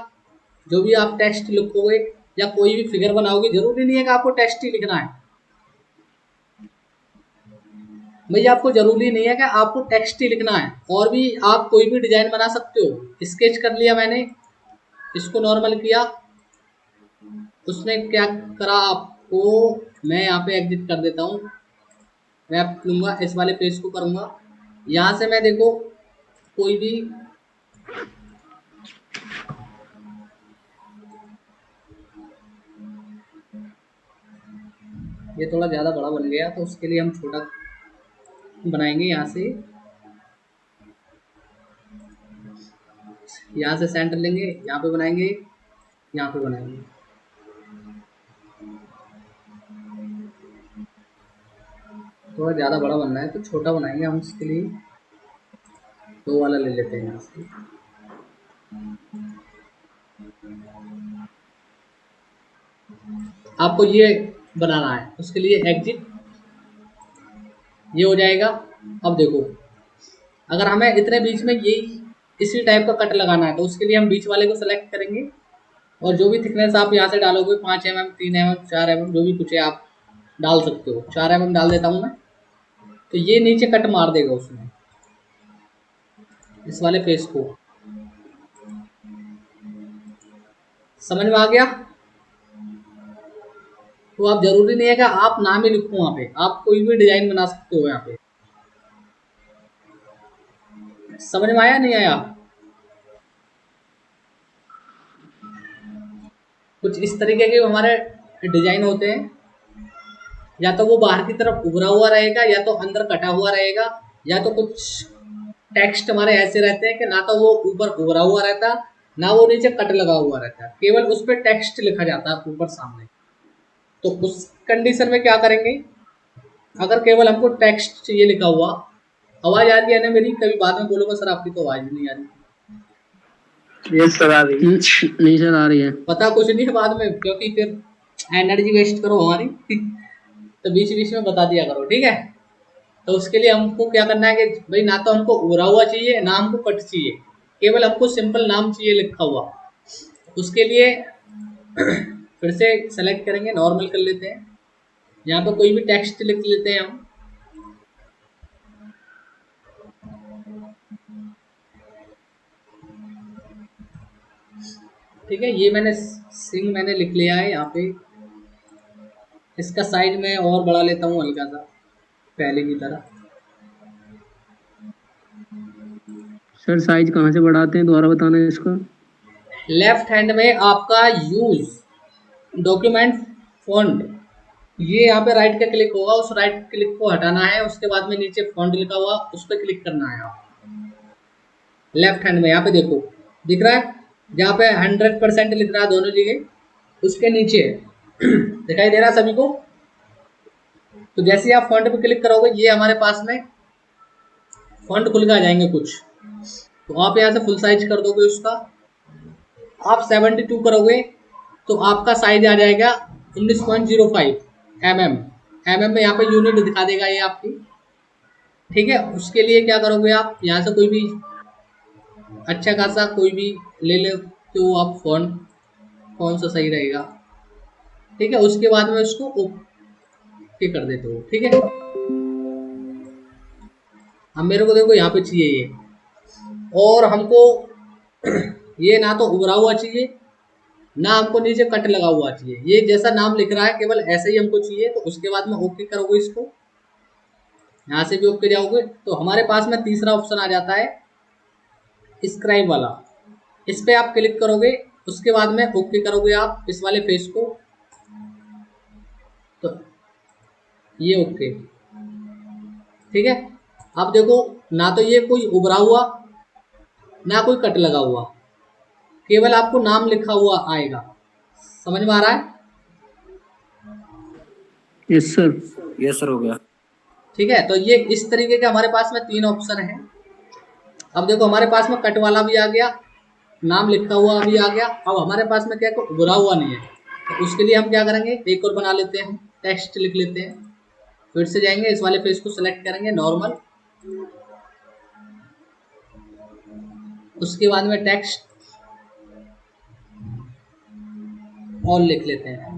जो भी आप टेक्स्ट लिखोगे या कोई भी फिगर बनाओगे, जरूरी नहीं है कि आपको टेक्स्ट ही लिखना है भैया, आपको जरूरी नहीं है कि आपको टेक्स्ट ही लिखना है, और भी आप कोई भी डिजाइन बना सकते हो। स्केच कर लिया मैंने, इसको नॉर्मल किया, उसमें क्या करा आपको, मैं यहाँ पे एग्जिट कर देता हूँ, मैं आप लूँगा इस वाले पेज को करूँगा, यहाँ से मैं देखो कोई भी ये थोड़ा ज़्यादा बड़ा बन गया, तो उसके लिए हम छोटा बनाएंगे। यहाँ से, यहाँ से सेंटर लेंगे, यहाँ पे बनाएंगे, यहाँ पे बनाएंगे। थोड़ा ज़्यादा बड़ा बनना है तो छोटा बनाएंगे हम, इसके लिए 2 वाला ले लेते हैं यहाँ से। आपको ये बनाना है, उसके लिए एग्जिट, ये हो जाएगा। अब देखो, अगर हमें इतने बीच में ये इसी टाइप का कट लगाना है, तो उसके लिए हम बीच वाले को सेलेक्ट करेंगे, और जो भी थिकनेस आप यहाँ से डालोगे, 5 mm, 3 mm, 4 mm, जो भी कुछ है आप डाल सकते हो। 4 mm डाल देता हूँ मैं, तो ये नीचे कट मार देगा उसमें, इस वाले फेस को। समझ में आ गया? तो आप जरूरी नहीं है कि आप नाम ही लिखो वहाँ पे, आप कोई भी डिजाइन बना सकते हो यहाँ पे। समझ में आया नहीं आया? कुछ इस तरीके के हमारे डिजाइन होते हैं, या तो वो बाहर की तरफ उभरा हुआ रहेगा, या तो अंदर कटा हुआ रहेगा, या तो कुछ टेक्स्ट हमारे ऐसे रहते हैं कि ना तो वो ऊपर उभरा हुआ रहता, ना वो नीचे कट लगा हुआ रहता, केवल उस पर टेक्स्ट लिखा जाता है ऊपर सामने। तो उस कंडीशन में क्या करेंगे, अगर केवल हमको टेक्स्ट चाहिए लिखा हुआ, आवाज आ रही है ना मेरी? कभी बाद में बोलोगे सर आपकी तो आवाज नहीं आ रही। यस सर, आ रही है। नहीं सर, आ रही है। पता कुछ नहीं है बाद में, क्योंकि फिर एनर्जी वेस्ट करो हमारी तो बीच बीच में बता दिया करो, ठीक है? तो उसके लिए हमको क्या करना है कि भाई, ना तो हमको उभरा हुआ चाहिए, ना हमको कट चाहिए, केवल हमको सिंपल नाम चाहिए लिखा हुआ। उसके लिए फिर से सेलेक्ट करेंगे, नॉर्मल कर लेते हैं, यहाँ पे कोई भी टेक्स्ट लिख लेते हैं हम। ठीक है, ये मैंने सिंग मैंने लिख लिया है यहाँ पे। इसका साइज मैं और बढ़ा लेता हूँ हल्का सा, पहले की तरह। सर साइज कहाँ से बढ़ाते हैं, दोबारा बताना है इसका। लेफ्ट हैंड में आपका यूज डॉक्यूमेंट फॉन्ट, ये यहाँ पे राइट का क्लिक होगा, उस राइट क्लिक को हटाना है, उसके बाद में नीचे फॉन्ट लिखा हुआ उस पर क्लिक करना है आप। लेफ्ट हैंड में यहाँ पे देखो दिख रहा है, जहाँ पे 100% लिख रहा है दोनों जगह, उसके नीचे दिखाई दे रहा है सभी को। तो जैसे ही आप फॉन्ट पे क्लिक करोगे ये हमारे पास में फॉन्ट खुल के आ जाएंगे कुछ। तो आप यहाँ से फुल साइज कर दोगे उसका, आप 72 करोगे तो आपका साइज आ जाएगा 19.05 mm में। यहाँ पे यूनिट दिखा देगा ये आपकी, ठीक है। उसके लिए क्या करोगे आप, यहाँ से कोई भी अच्छा खासा कोई भी ले ले तो आप फॉन्ट कौन सा सही रहेगा, ठीक है। उसके बाद में उसको ओके कर देते हो, ठीक है। अब मेरे को देखो यहाँ पे चाहिए ये, और हमको ये ना तो उभरा हुआ चाहिए ना हमको नीचे कट लगा हुआ चाहिए, ये जैसा नाम लिख रहा है केवल ऐसे ही हमको चाहिए। तो उसके बाद में ओके करोगे इसको, यहाँ से भी ओके जाओगे तो हमारे पास में तीसरा ऑप्शन आ जाता है स्क्राइब वाला। इस पे आप क्लिक करोगे, उसके बाद में ओके करोगे आप इस वाले फेस को, तो ये ओके, ठीक है। अब देखो ना तो ये कोई उभरा हुआ ना कोई कट लगा हुआ, केवल आपको नाम लिखा हुआ आएगा। समझ में आ रहा है? Yes sir. यस सर, हो गया। ठीक है, तो ये इस तरीके के हमारे पास में 3 ऑप्शन है। अब देखो हमारे पास में कट वाला भी आ गया, नाम लिखा हुआ भी आ गया। अब हमारे पास में क्या है, उभरा हुआ नहीं है, तो उसके लिए हम क्या करेंगे, एक और बना लेते हैं, टेक्स्ट लिख लेते हैं। फिर से जाएंगे इस वाले फेस को सेलेक्ट करेंगे नॉर्मल, उसके बाद में टेक्स्ट और लिख लेते हैं।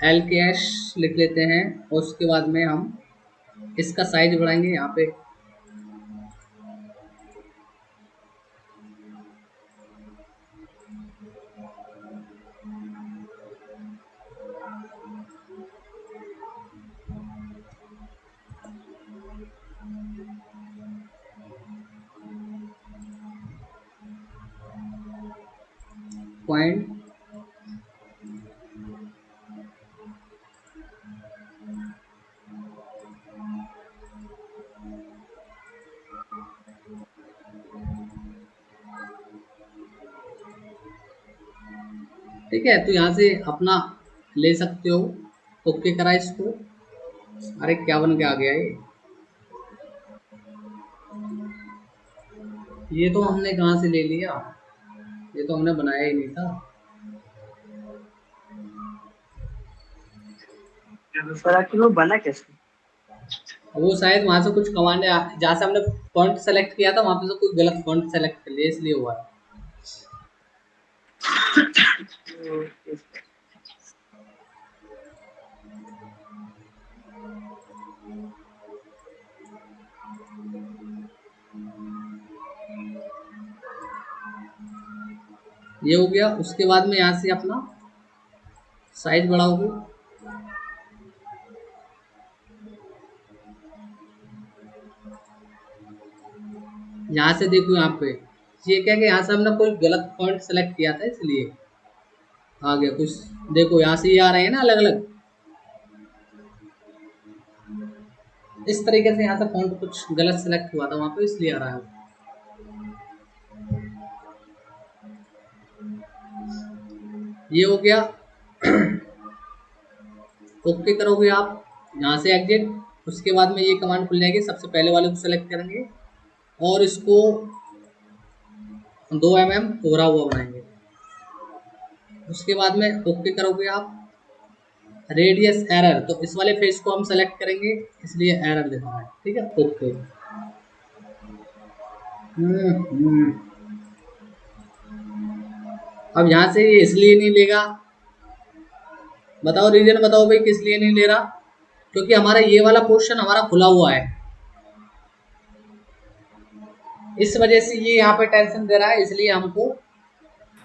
LKS लिख लेते हैं, और उसके बाद में हम इसका साइज बढ़ाएंगे यहाँ पे, पॉइंट ठीक है। तो यहाँ से अपना ले सकते हो। ओके करा इसको, अरे क्या बन के आ गया ये तो हमने कहाँ से ले लिया, ये तो हमने बनाया ही नहीं था। सर आखिर वो बना कैसे? वो शायद वहां से कुछ कमांड, जहाँ से हमने फॉन्ट सेलेक्ट किया था वहां पे से कोई गलत फॉन्ट सेलेक्ट कर लिया, इसलिए हुआ है। ये हो गया। उसके बाद में यहाँ से अपना साइज बढ़ाओगे, यहाँ से देखो यहाँ पे ये क्या कि यहाँ से हमने कोई गलत फॉन्ट सेलेक्ट किया था इसलिए आ गया कुछ। देखो यहाँ से ये आ रहे हैं ना अलग अलग, इस तरीके से यहाँ से फॉन्ट कुछ गलत सेलेक्ट हुआ था वहां पे, इसलिए आ रहा है। ये हो गया। ओके करोगे आप, यहाँ से एग्जिट, उसके बाद में ये कमांड खुल जाएगी। सबसे पहले वाले को सेलेक्ट करेंगे और इसको 2 mm उभरा हुआ बनाएंगे। उसके बाद में ओके करोगे आप, रेडियस एरर, तो इस वाले फेस को हम सेलेक्ट करेंगे इसलिए एरर दिखा है, ठीक है। ओके। अब यहाँ से ये इसलिए नहीं लेगा, बताओ रीजन बताओ भाई किस लिए नहीं ले रहा, क्योंकि हमारा ये वाला पोर्शन हमारा खुला हुआ है, इस वजह से ये यहाँ पे टेंशन दे रहा है, इसलिए हमको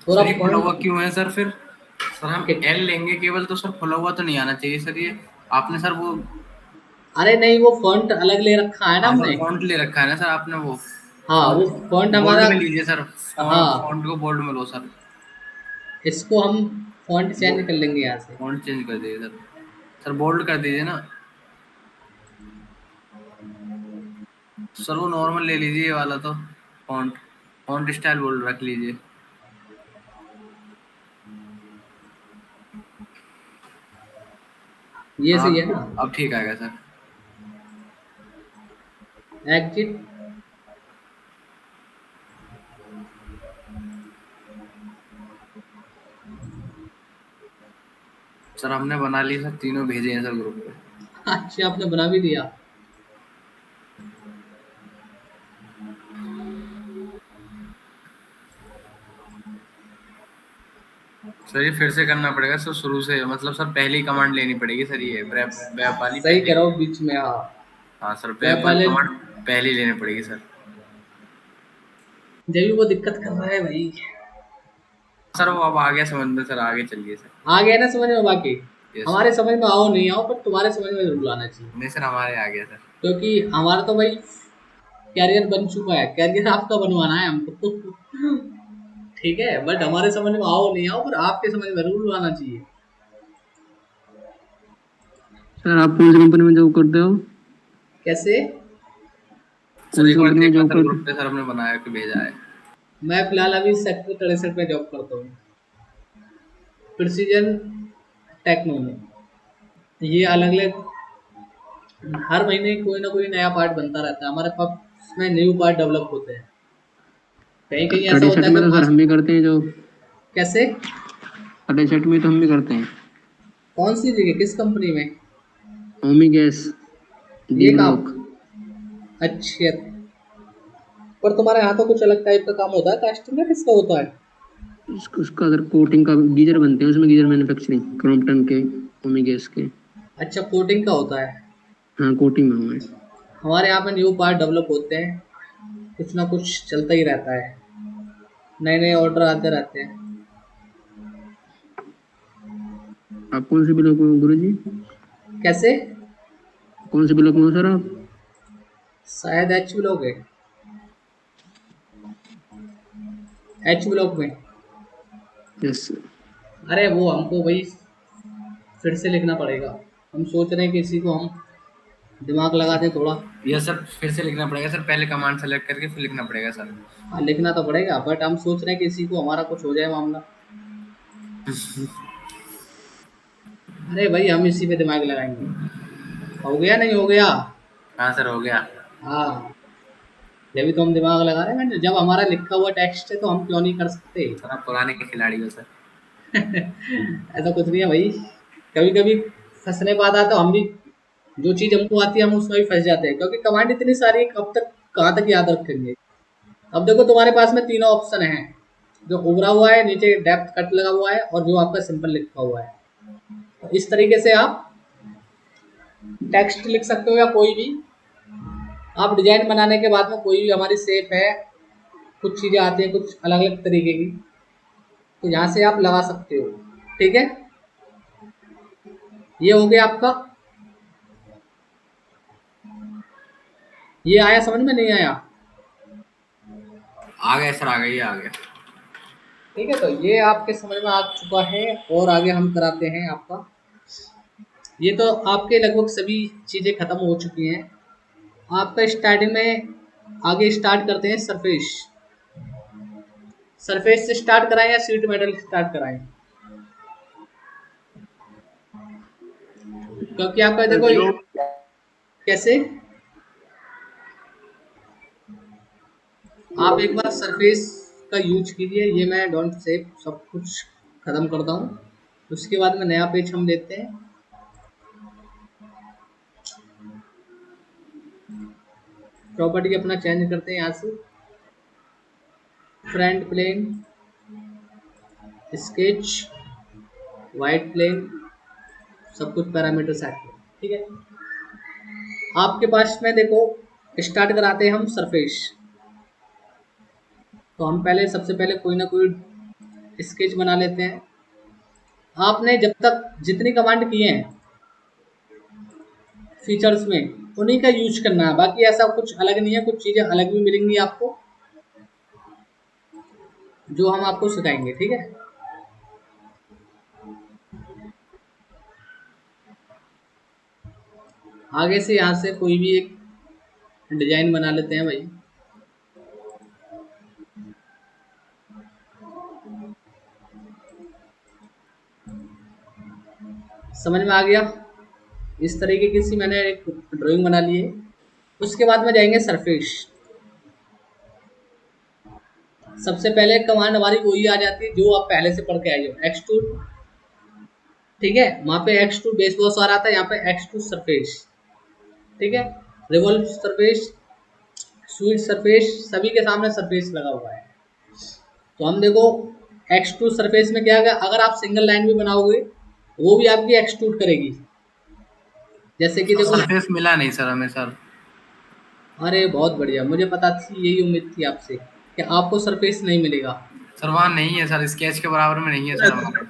थोड़ा खुला हुआ क्यों है सर? फिर सर हम एल लेंगे केवल, तो सर खुला हुआ तो नहीं आना चाहिए सर। ये आपने सर वो, अरे नहीं वो फॉन्ट अलग ले रखा है ना हमने, फॉन्ट ले रखा है ना सर आपने वो। हाँ वो फॉन्ट हमारा, बोल्ड में लीजिए सर, हाँ फॉन्ट को बोल्ड में लो सर। इसको हम फॉन्ट चेंज कर लेंगे यहाँ से, फॉन्ट चेंज कर दीजिए सर। सर बोल्ड कर दीजिए ना सर, वो नॉर्मल ले लीजिए ये वाला तो फॉन्ट फॉन्ट स्टाइल बोल्ड रख लीजिए। ये सही है ना? अब ठीक आएगा सर। एग्जिट। सर हमने बना ली सर, तीनों भेजे हैं सर ग्रुप पे। अच्छा, आपने बना भी दिया। सर ये फिर से करना पड़ेगा सर शुरू से, मतलब सर पहली कमांड लेनी पड़ेगी सर, ये वेब वेब वाली सही पहली। कह रहा हूँ बीच में। हाँ, हाँ सर, वेब वेब वाली वाले कमांड पहली लेनी पड़ेगी सर। जब भी वो दिक्कत कर रहा है भाई। सर वो अब आ गया समझ में सर, आगे चलिए सर। आ गया ना समझ में? बाकी यस हमारे सर। समझ में आओ नहीं आओ, पर तुम्हारे समझ में जरूर आना चाहिए। नहीं सर, हमारे आ गया सर। क्योंकि हमारा तो भाई कैरियर बन चुका है, कैरियर आपका बनवाना है हमको। ठीक है, बट हमारे समझ में आओ नहीं आओ, पर आपके समझ में जरूर आना चाहिए। सर आप कौन सी कंपनी में जॉब करते हो? कैसे? सर कौन सी एक बार कंपनी में देखना जॉब सर करते ग्रुप पे, सर हमने बनाया कि भेजा है। मैं फिलहाल अभी सेक्टर 63 में जॉब करता हूँ, प्रिसीजन टेक्नो में। ये अलग अलग हर महीने कोई ना कोई नया पार्ट बनता रहता है हमारे पास, में न्यू पार्ट डेवलप होते हैं। कहीं कहीं ऐसा 63 होता है में कि तो सर हम भी करते हैं जो। कैसे? 63 में तो हम भी करते हैं। कौन सी जगह, किस कंपनी में? ओमी गैस, डी ये काम। ब्लॉक। अच्छा, पर तुम्हारे यहाँ तो कुछ अलग टाइप का काम होता है, कास्टिंग का किसका होता है? उसका सर कोटिंग का गीजर बनते हैं उसमें, गीजर मैन्युफैक्चरिंग क्रॉम्पटन के, ओमी गैस के। अच्छा, कोटिंग का होता है। हाँ कोटिंग में हुआ है। हमारे यहाँ पे न्यू पार्ट डेवलप होते हैं, कुछ ना कुछ चलता ही रहता है, नए नए ऑर्डर आते रहते हैं। आप कौन से ब्लॉक में हो गुरु जी? कैसे? कौन से ब्लॉक में हो सर आप? शायद एच ब्लॉक है, एच ब्लॉक में। यस। अरे वो हमको भाई फिर से लिखना पड़ेगा। हम सोच रहे हैं कि इसी को हम दिमाग लगा दें थोड़ा। यस सर, फिर से लिखना पड़ेगा सर, पहले कमांड सेलेक्ट करके फिर लिखना पड़ेगा सर। हाँ, लिखना तो पड़ेगा, बट हम सोच रहे हैं कि इसी को हमारा कुछ हो जाए मामला। अरे भाई, हम इसी पे दिमाग लगाएंगे। हो गया नहीं हो गया? हाँ सर हो गया। हाँ, जब तो हम दिमाग लगा रहे हैं, जब हमारा लिखा हुआ टेक्स्ट है तो हम क्यों नहीं कर सकते? सर आप पुराने के खिलाड़ी हो सर। ऐसा कुछ नहीं है भाई। कभी कभी फंसने पर आता है तो हम भी, जो चीज हमको आती है हम उसमें भी फंस जाते हैं, क्योंकि कमांड इतनी सारी है, कब तक कहाँ तक याद रखेंगे। अब देखो तुम्हारे पास में तीनों ऑप्शन है, जो उभरा हुआ है, नीचे डेप्थ कट लगा हुआ है, और जो आपका सिंपल लिखा हुआ है। तो इस तरीके से आप टेक्स्ट लिख सकते हो, या कोई भी आप डिजाइन बनाने के बाद में कोई भी हमारी शेप है, कुछ चीजें आती हैं कुछ अलग अलग तरीके की, तो यहाँ से आप लगा सकते हो। ठीक है, ये हो गया आपका। ये आया समझ में? नहीं आया? आ गया सर, आ गया, ये आ गया। ठीक है, तो ये आपके समझ में आ चुका है, और आगे हम कराते हैं आपका। ये तो आपके लगभग सभी चीज़ें खत्म हो चुकी हैं। आपका स्टार्टिंग में आगे स्टार्ट करते हैं सरफेस। सरफेस से स्टार्ट कराएं या सीट मेटल स्टार्ट कराएं? क्योंकि आपका देखो जो कैसे, आप एक बार सरफेस का यूज कीजिए। ये मैं डोंट सेव सब कुछ खत्म करता हूँ, उसके बाद में नया पेज हम लेते हैं। प्रॉपर्टी अपना चेंज करते हैं यहाँ से, front plane, sketch, white plane, सब कुछ पैरामीटर सेट करें। ठीक है, आपके पास में देखो स्टार्ट कराते हैं हम सरफेस। तो हम पहले सबसे पहले कोई ना कोई स्केच बना लेते हैं। आपने जब तक जितनी कमांड किए हैं फीचर्स में, उन्हीं का यूज करना है, बाकी ऐसा कुछ अलग नहीं है। कुछ चीज़ें अलग भी मिलेंगी आपको, जो हम आपको सिखाएंगे। ठीक है, आगे से यहाँ से कोई भी एक डिजाइन बना लेते हैं भाई। समझ में आ गया? इस तरीके की सी मैंने एक ड्राइंग बना ली है। उसके बाद में जाएंगे सरफेस। सबसे पहले कमांड हमारी वही आ जाती है जो आप पहले से पढ़ के आए हो, एक्सट्रूड। ठीक है, वहाँ पे एक्सट्रूड बेस बॉस आ रहा था, यहाँ पे एक्सट्रूड सरफेस। ठीक है, रिवॉल्व सरफेस, स्वीट सरफेस, सभी के सामने सरफेस लगा हुआ है। तो हम देखो एक्सट्रूड सरफेस में क्या है, अगर आप सिंगल लाइन भी बनाओगे वो भी आपकी एक्सट्रूड करेगी। जैसे कि देखो, सरफेस मिला नहीं सर हमें सर। अरे बहुत बढ़िया, मुझे पता थी, यही उम्मीद थी आपसे कि आपको सरफेस नहीं मिलेगा। सर वहाँ नहीं है सर, स्केच के बराबर में नहीं है सर हमारे।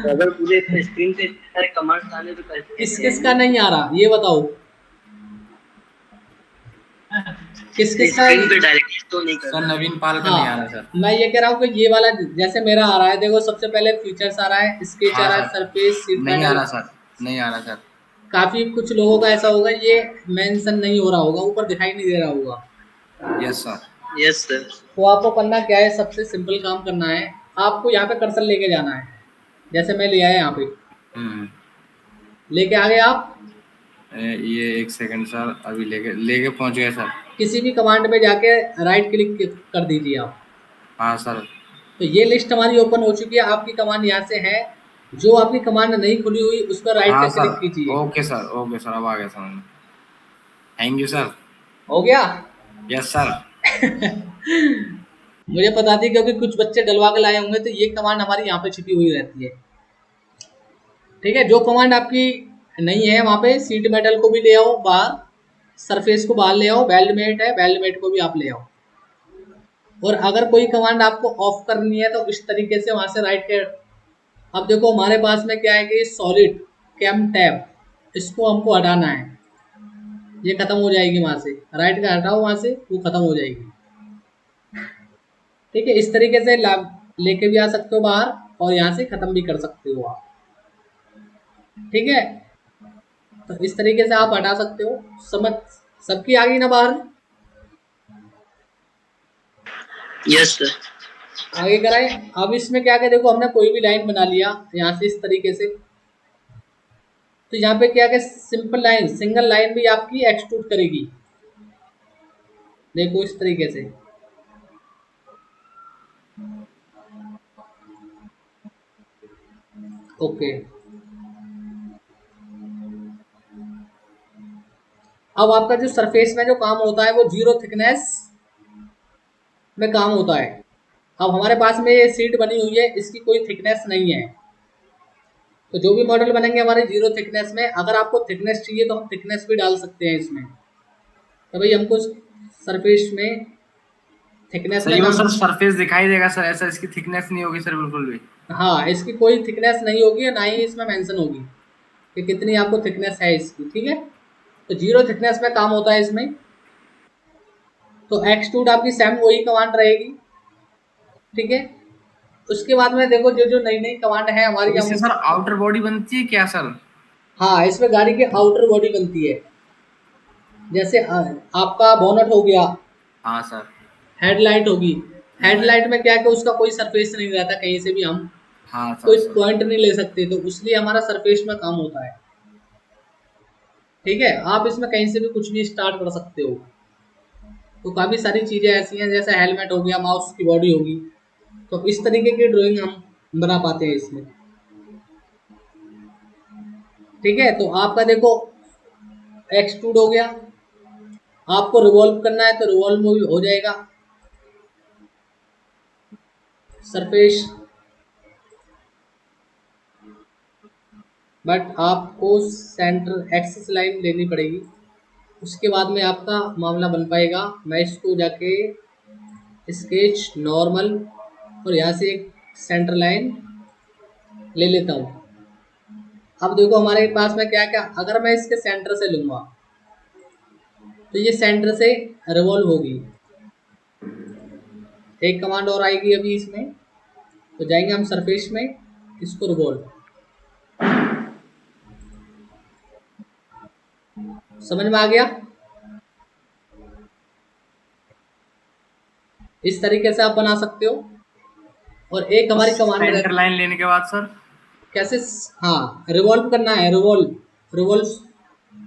तो अगर पूरे स्क्रीन पे इतने सारे कमांड्स आने तो किस कैसे किस का नहीं आ रहा ये बताओ, किस किस का? स्क्रीन पे डायरेक्ट तो नहीं कर सर रहा। नवीन पाल का हाँ, नहीं आ रहा सर। मैं ये कह रहा हूँ कि ये वाला जैसे मेरा आ रहा है, देखो सबसे पहले फीचर्स आ रहा है, स्केच आ हाँ रहा है, सर, सरफेस, सीट नहीं आ पैनल। रहा सर, नहीं आ रहा सर। काफी कुछ लोगों का ऐसा होगा ये मेंशन नहीं हो रहा होगा, ऊपर दिखाई नहीं दे रहा होगा। Yes sir. Yes sir. तो आपको करना क्या है, सबसे सिंपल काम करना है, आपको यहाँ पे कर्सर लेके जाना है। जैसे मैं ले आया यहाँ पे, हम्म। लेके आ गए आप। ये एक सेकंड सर, अभी लेके लेके पहुंच गए सर। किसी भी कमांड में जाके राइट क्लिक कर दीजिए आप। हाँ सर। तो ये लिस्ट हमारी ओपन हो चुकी है, आपकी कमांड यहाँ से है। जो आपकी कमांड नहीं खुली हुई उस पर राइट हाँ पे सर, क्लिक कीजिए। ओके सर, ओके सर, अब आ गया समझ में। Thank you sir. हो गया? Yes sir. मुझे पता थी क्योंकि कुछ बच्चे डलवा के लाए होंगे, तो ये कमांड हमारी यहाँ पे छिपी हुई रहती है। ठीक है, जो कमांड आपकी नहीं है वहाँ पे सीट मेटल को भी ले आओ बाहर, सरफेस को बाहर ले आओ, वेल्ड मेट है वेल्ड मेट को भी आप ले आओ। और अगर कोई कमांड आपको ऑफ करनी है तो इस तरीके से वहाँ से राइट के, अब देखो हमारे पास में क्या है कि सॉलिड कैम टैब, इसको हमको हटाना है, ये खत्म हो जाएगी वहाँ से, राइट का हटाओ वहाँ से, वो खत्म हो जाएगी। ठीक है, इस तरीके से लेके भी आ सकते हो बाहर और यहाँ से खत्म भी कर सकते हो आप। ठीक है, तो इस तरीके से आप हटा सकते हो। समझ सबकी आ गई ना बाहर? Yes sir. आगे कराए। अब इसमें क्या क्या, देखो हमने कोई भी लाइन बना लिया यहाँ से इस तरीके से, तो यहाँ पे क्या क्या सिंपल लाइन, सिंगल लाइन भी आपकी एक्सट्रूड करेगी। देखो इस तरीके से, ओके। अब आपका जो सरफेस में जो काम होता है वो जीरो थिकनेस में काम होता है। अब हमारे पास में ये सीट बनी हुई है, इसकी कोई थिकनेस नहीं है, तो जो भी मॉडल बनेंगे हमारे जीरो थिकनेस में। अगर आपको थिकनेस चाहिए तो हम थिकनेस भी डाल सकते हैं इसमें, तो भाई हमको सरफेस में थिकनेस सर में ये वो काम। सर सरफेस दिखाई देगा सर, ऐसा इसकी थिकनेस नहीं होगी सर बिल्कुल भी। हाँ, इसकी कोई थिकनेस नहीं होगी, ना ही इसमें मेंशन होगी कि कितनी आपको थिकनेस है इसकी। ठीक है, तो जीरो थिकनेस में काम होता है इसमें। तो एक्सट्रूड आपकी सेम वही कमांड रहेगी। ठीक है, उसके बाद में देखो जो जो नई नई कमांड है हमारी तो इससे हम, सर आउटर बॉडी बनती है क्या सर? हाँ इसमें गाड़ी की आउटर बॉडी बनती है। जैसे आपका बोनट हो गया, हाँ सर। हेडलाइट होगी, हेडलाइट में क्या है कि उसका कोई सरफेस नहीं रहता, कहीं से भी हम हाँ सर कोई सर। पॉइंट नहीं ले सकते, तो इसलिए हमारा सरफेस में काम होता है। ठीक है, आप इसमें कहीं से भी कुछ भी स्टार्ट कर सकते हो। तो काफ़ी सारी चीज़ें ऐसी हैं, जैसे हेलमेट हो गया, माउस की बॉडी होगी, तो इस तरीके की ड्राइंग हम बना पाते हैं इसमें। ठीक है, तो आपका देखो एक्सट्रूड हो गया, आपको रिवॉल्व करना है तो रिवॉल्व में भी हो जाएगा सरफेस, बट आपको सेंटर एक्सिस लाइन लेनी पड़ेगी, उसके बाद में आपका मामला बन पाएगा। मैं इसको जाके स्केच नॉर्मल और यहाँ से एक सेंटर लाइन ले लेता हूँ। अब देखो हमारे पास में क्या क्या, अगर मैं इसके सेंटर से लूँगा तो ये सेंटर से रिवॉल्व होगी। एक कमांड और आएगी अभी इसमें, तो जाएंगे हम सरफेस में, इसको रिवॉल्व, समझ में आ गया? इस तरीके से आप बना सकते हो। और एक हमारी कमांड सेंटर लाइन लेने के बाद सर कैसे, हाँ रिवॉल्व करना है,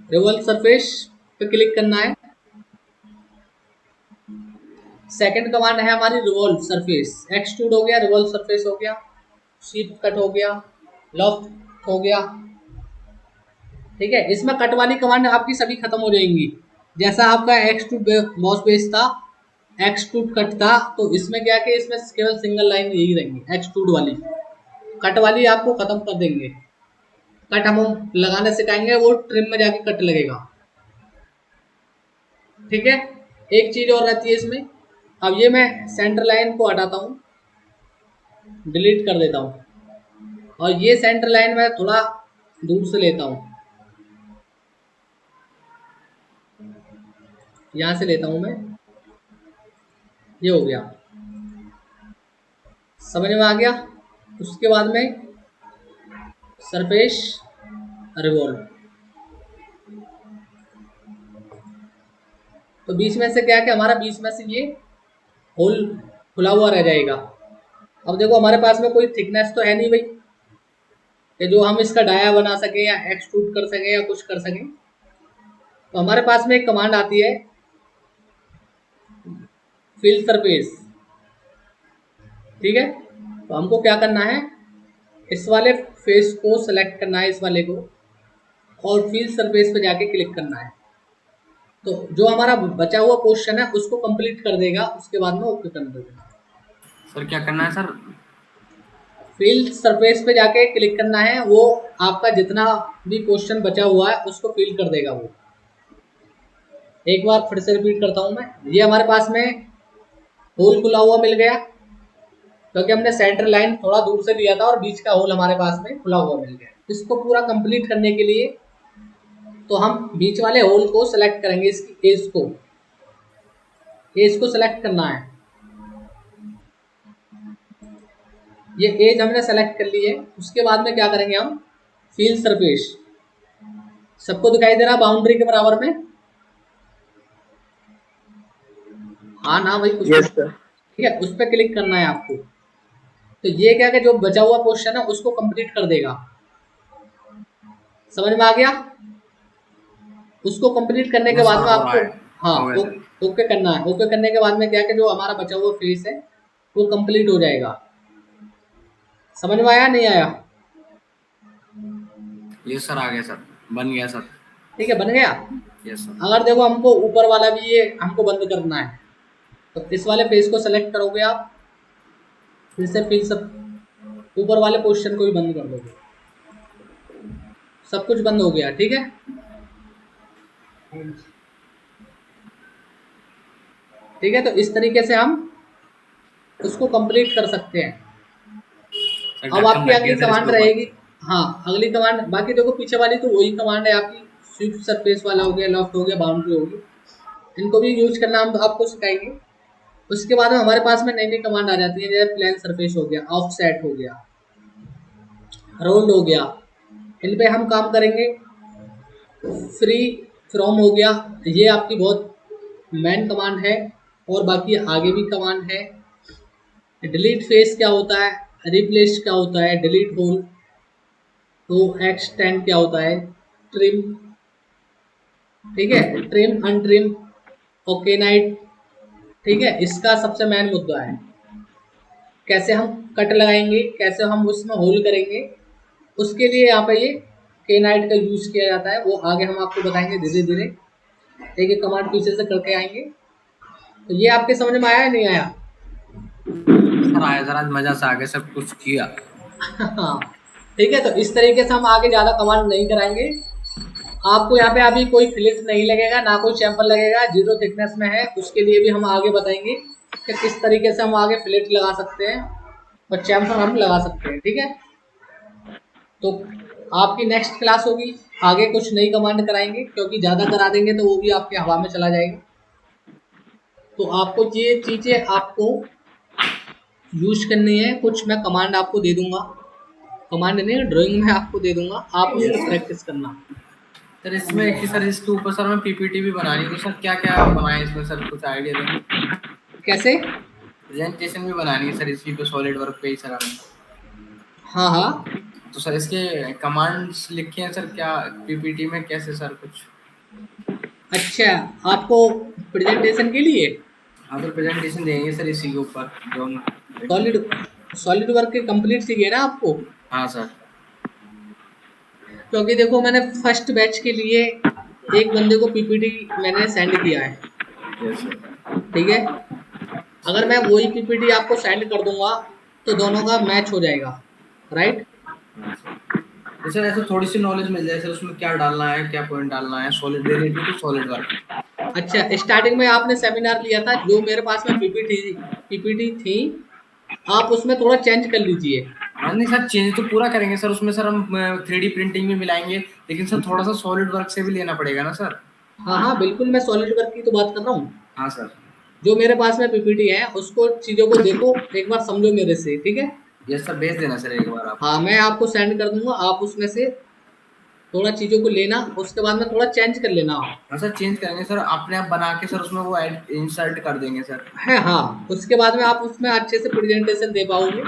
रिवॉल्व सरफेस पे क्लिक करना है। सेकंड कमांड है हमारी रिवॉल्व सरफेस, एक्सट्रूड हो गया, रिवॉल्व सरफेस हो गया, शीप कट हो गया, लॉफ्ट हो गया। ठीक है, इसमें कट वाली कमांड आपकी सभी खत्म हो जाएंगी। जैसा आपका एक्सट्रूड माउस बेस था, एक्सट्रूड कट था, तो इसमें क्या कि इसमें केवल सिंगल लाइन यही रहेंगी एक्सट्रूड वाली। कट वाली आपको खत्म कर देंगे। कट हम लगाने सिखाएंगे, वो ट्रिम में जाके कट लगेगा। ठीक है, एक चीज और रहती है इसमें। अब ये मैं सेंटर लाइन को हटाता हूँ, डिलीट कर देता हूँ, और ये सेंटर लाइन मैं थोड़ा दूर से लेता हूँ, यहां से लेता हूं मैं, ये हो गया। समझ में आ गया? उसके बाद में सरफेस रिवॉल्व, तो बीच में से क्या है कि हमारा बीच में से ये होल खुला हुआ रह जाएगा। अब देखो हमारे पास में कोई थिकनेस तो है नहीं भाई कि जो हम इसका डाया बना सके या एक्सट्रूड कर सके या कुछ कर सके। तो हमारे पास में एक कमांड आती है फिल सरफेस। ठीक है, तो हमको क्या करना है, इस वाले फेस को सेलेक्ट करना है, इस वाले को, और फिल सरफेस पे जाके क्लिक करना है। तो जो हमारा बचा हुआ पोर्शन है उसको कंप्लीट कर देगा, उसके बाद में ओके कर देगा। सर क्या करना है सर? फिल सरफेस पे जाके क्लिक करना है, वो आपका जितना भी पोर्शन बचा हुआ है उसको फिल कर देगा वो। एक बार फिर से रिपीट करता हूँ मैं। ये हमारे पास में होल खुला हुआ मिल गया, क्योंकि हमने सेंटर लाइन थोड़ा दूर से लिया था और बीच का होल हमारे पास में खुला हुआ मिल गया। इसको पूरा कंप्लीट करने के लिए तो हम बीच वाले होल को सेलेक्ट करेंगे, इसकी एज को सेलेक्ट करना है। ये एज हमने सेलेक्ट कर ली है। उसके बाद में क्या करेंगे हम, फिल सरफेस, सबको दिखाई दे रहा बाउंड्री के बराबर में? हाँ ना भाई, कुछ यस सर। ठीक है, उस पर क्लिक करना है आपको। तो ये क्या कि जो बचा हुआ पोर्शन है उसको कंप्लीट कर देगा। समझ में आ गया? उसको कंप्लीट करने के बाद में आपको हाँ ओके करना है। ओके करने के बाद में क्या कि जो हमारा बचा हुआ फेस है वो कंप्लीट हो जाएगा। समझ में आया नहीं आया? ये सर आ गया सर, बन गया सर। ठीक है, बन गया। Yes sir. अगर देखो हमको ऊपर वाला भी ये हमको बंद करना है, तो इस वाले फेस को सेलेक्ट करोगे आप, फिर से फिर सब ऊपर वाले पोर्शन को भी बंद कर दोगे, सब कुछ बंद हो गया। ठीक है, ठीक है, तो इस तरीके से हम उसको कंप्लीट कर सकते हैं। अब आपकी अगली कमांड रहेगी, हाँ अगली कमांड, बाकी देखो पीछे वाली तो वही कमांड है आपकी, स्वीप सरफेस वाला हो गया, लेफ्ट हो गया, बाउंड्री होगी, इनको भी यूज करना हम आपको सिखाएंगे। उसके बाद में हमारे पास में नई नई कमांड आ जाती है, जैसे प्लेन सरफेस हो गया, ऑफसेट हो गया, रोल्ड हो गया, इन पे हम काम करेंगे। फ्री फ्रॉम हो गया, ये आपकी बहुत मेन कमांड है, और बाकी आगे भी कमांड है। डिलीट फेस क्या होता है, रिप्लेस क्या होता है, डिलीट होल, तो एक्सटेंड क्या होता है, ट्रिम, ठीक है, ट्रिम अनट्रिम, ओके नाइट। ठीक है, इसका सबसे मेन मुद्दा है कैसे हम कट लगाएंगे, कैसे हम उसमें होल करेंगे, उसके लिए यहाँ पे ये केनाइट का यूज किया जाता है। वो आगे हम आपको बताएंगे धीरे धीरे, एक एक कमांड पीछे से करके आएंगे। तो ये आपके समझ में आया या नहीं आया? सर आया सर, आज मजा से आगे सब कुछ किया। हाँ ठीक है, तो इस तरीके से हम आगे ज़्यादा कमांड नहीं कराएंगे। आपको यहाँ पे अभी कोई फिलेट नहीं लगेगा, ना कोई चैम्पर लगेगा, जीरो थिकनेस में है, उसके लिए भी हम आगे बताएंगे कि किस तरीके से हम आगे फिलेट लगा सकते हैं और चैम्पर हम लगा सकते हैं। ठीक है, तो आपकी नेक्स्ट क्लास होगी, आगे कुछ नई कमांड कराएंगे, क्योंकि ज़्यादा करा देंगे तो वो भी आपके हवा में चला जाएगा। तो आपको ये चीज़ें आपको यूज करनी है। कुछ मैं कमांड आपको दे दूंगा, कमांड नहीं ड्राइंग में आपको दे दूंगा, आप उसको प्रैक्टिस करना। सर इसमें कि सर इसके ऊपर सर हमें पीपीटी भी बनानी है, तो सर क्या क्या बनाए इसमें सर, कुछ आइडिया दें। कैसे? प्रेजेंटेशन भी बनानी है सर इसी पे, सॉलिड वर्क पे ही सर हमें। हाँ हाँ, तो सर इसके कमांड्स लिखे हैं सर क्या पीपीटी में, कैसे सर कुछ? अच्छा, आपको प्रेजेंटेशन के लिए हाँ सर प्रेजेंटेशन देंगे सर इसी के ऊपर जो हम। सॉलिड सॉलिड वर्क के कंप्लीट चाहिए ना आपको? हाँ सर। क्योंकि देखो मैंने फर्स्ट बैच के लिए एक बंदे को पीपीटी मैंने सेंड किया है, यस सर। ठीक है। अगर मैं वही पीपीटी आपको सेंड कर दूंगा तो दोनों का मैच हो जाएगा, राइट? तो सर ऐसे थोड़ी सी नॉलेज मिल जाए सर उसमें क्या डालना है, क्या पॉइंट डालना है, solid related to solid work. अच्छा, स्टार्टिंग में आपने सेमिनार लिया था, जो मेरे पास में पीपीटी थी, आप उसमें थोड़ा चेंज कर लीजिए। हाँ नहीं सर, चेंज तो पूरा करेंगे सर, उसमें सर हम 3D प्रिंटिंग भी मिलाएंगे, लेकिन सर थोड़ा सा सॉलिड वर्क से भी लेना पड़ेगा ना सर। हाँ हाँ बिल्कुल, मैं सॉलिड वर्क की तो बात कर रहा हूँ। हाँ सर। जो मेरे पास में पीपीटी है उसको चीज़ों को देखो, एक बार समझो मेरे से, ठीक है। यस सर, भेज देना सर एक बार आप। हाँ, मैं आपको सेंड कर दूंगा, आप उसमें से थोड़ा चीज़ों को लेना, उसके बाद में थोड़ा चेंज कर लेना आप। हाँ सर, चेंज करेंगे सर, अपने आप बना के सर उसमें वो इंसर्ट कर देंगे सर। है हाँ, उसके बाद में आप उसमें अच्छे से प्रेजेंटेशन दे पाओगे।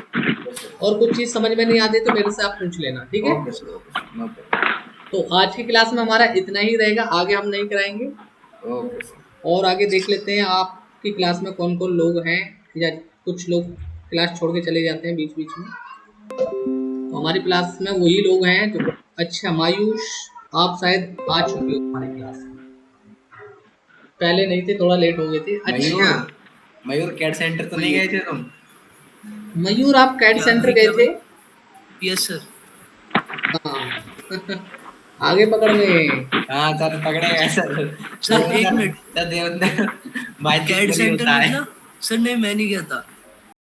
और कुछ चीज़ समझ में नहीं आती तो मेरे से आप पूछ लेना, ठीक है। Okay sir, okay sir, no problem. तो आज की क्लास में हमारा इतना ही रहेगा, आगे हम नहीं कराएंगे। Okay sir. और आगे देख लेते हैं आपकी क्लास में कौन कौन लोग हैं, या कुछ लोग क्लास छोड़ के चले जाते हैं बीच बीच में। तो हमारी क्लास में वही लोग हैं जो, अच्छा मायूष आप शायद आ चुके हो हमारी क्लास में, पहले नहीं थे, थोड़ा लेट हो गए थे। अच्छा मयूर कैड सेंटर तो नहीं गए थे तुम? मयूर, आप कैड सेंटर गए थे? Yes sir. हाँ आगे पकड़ में। हाँ सर, पकड़े गए सर। सर एक मिनट, सर देवंदर भाई कैड चोरी सेंटर होता में है। ना सर, नहीं मैं नहीं गया था।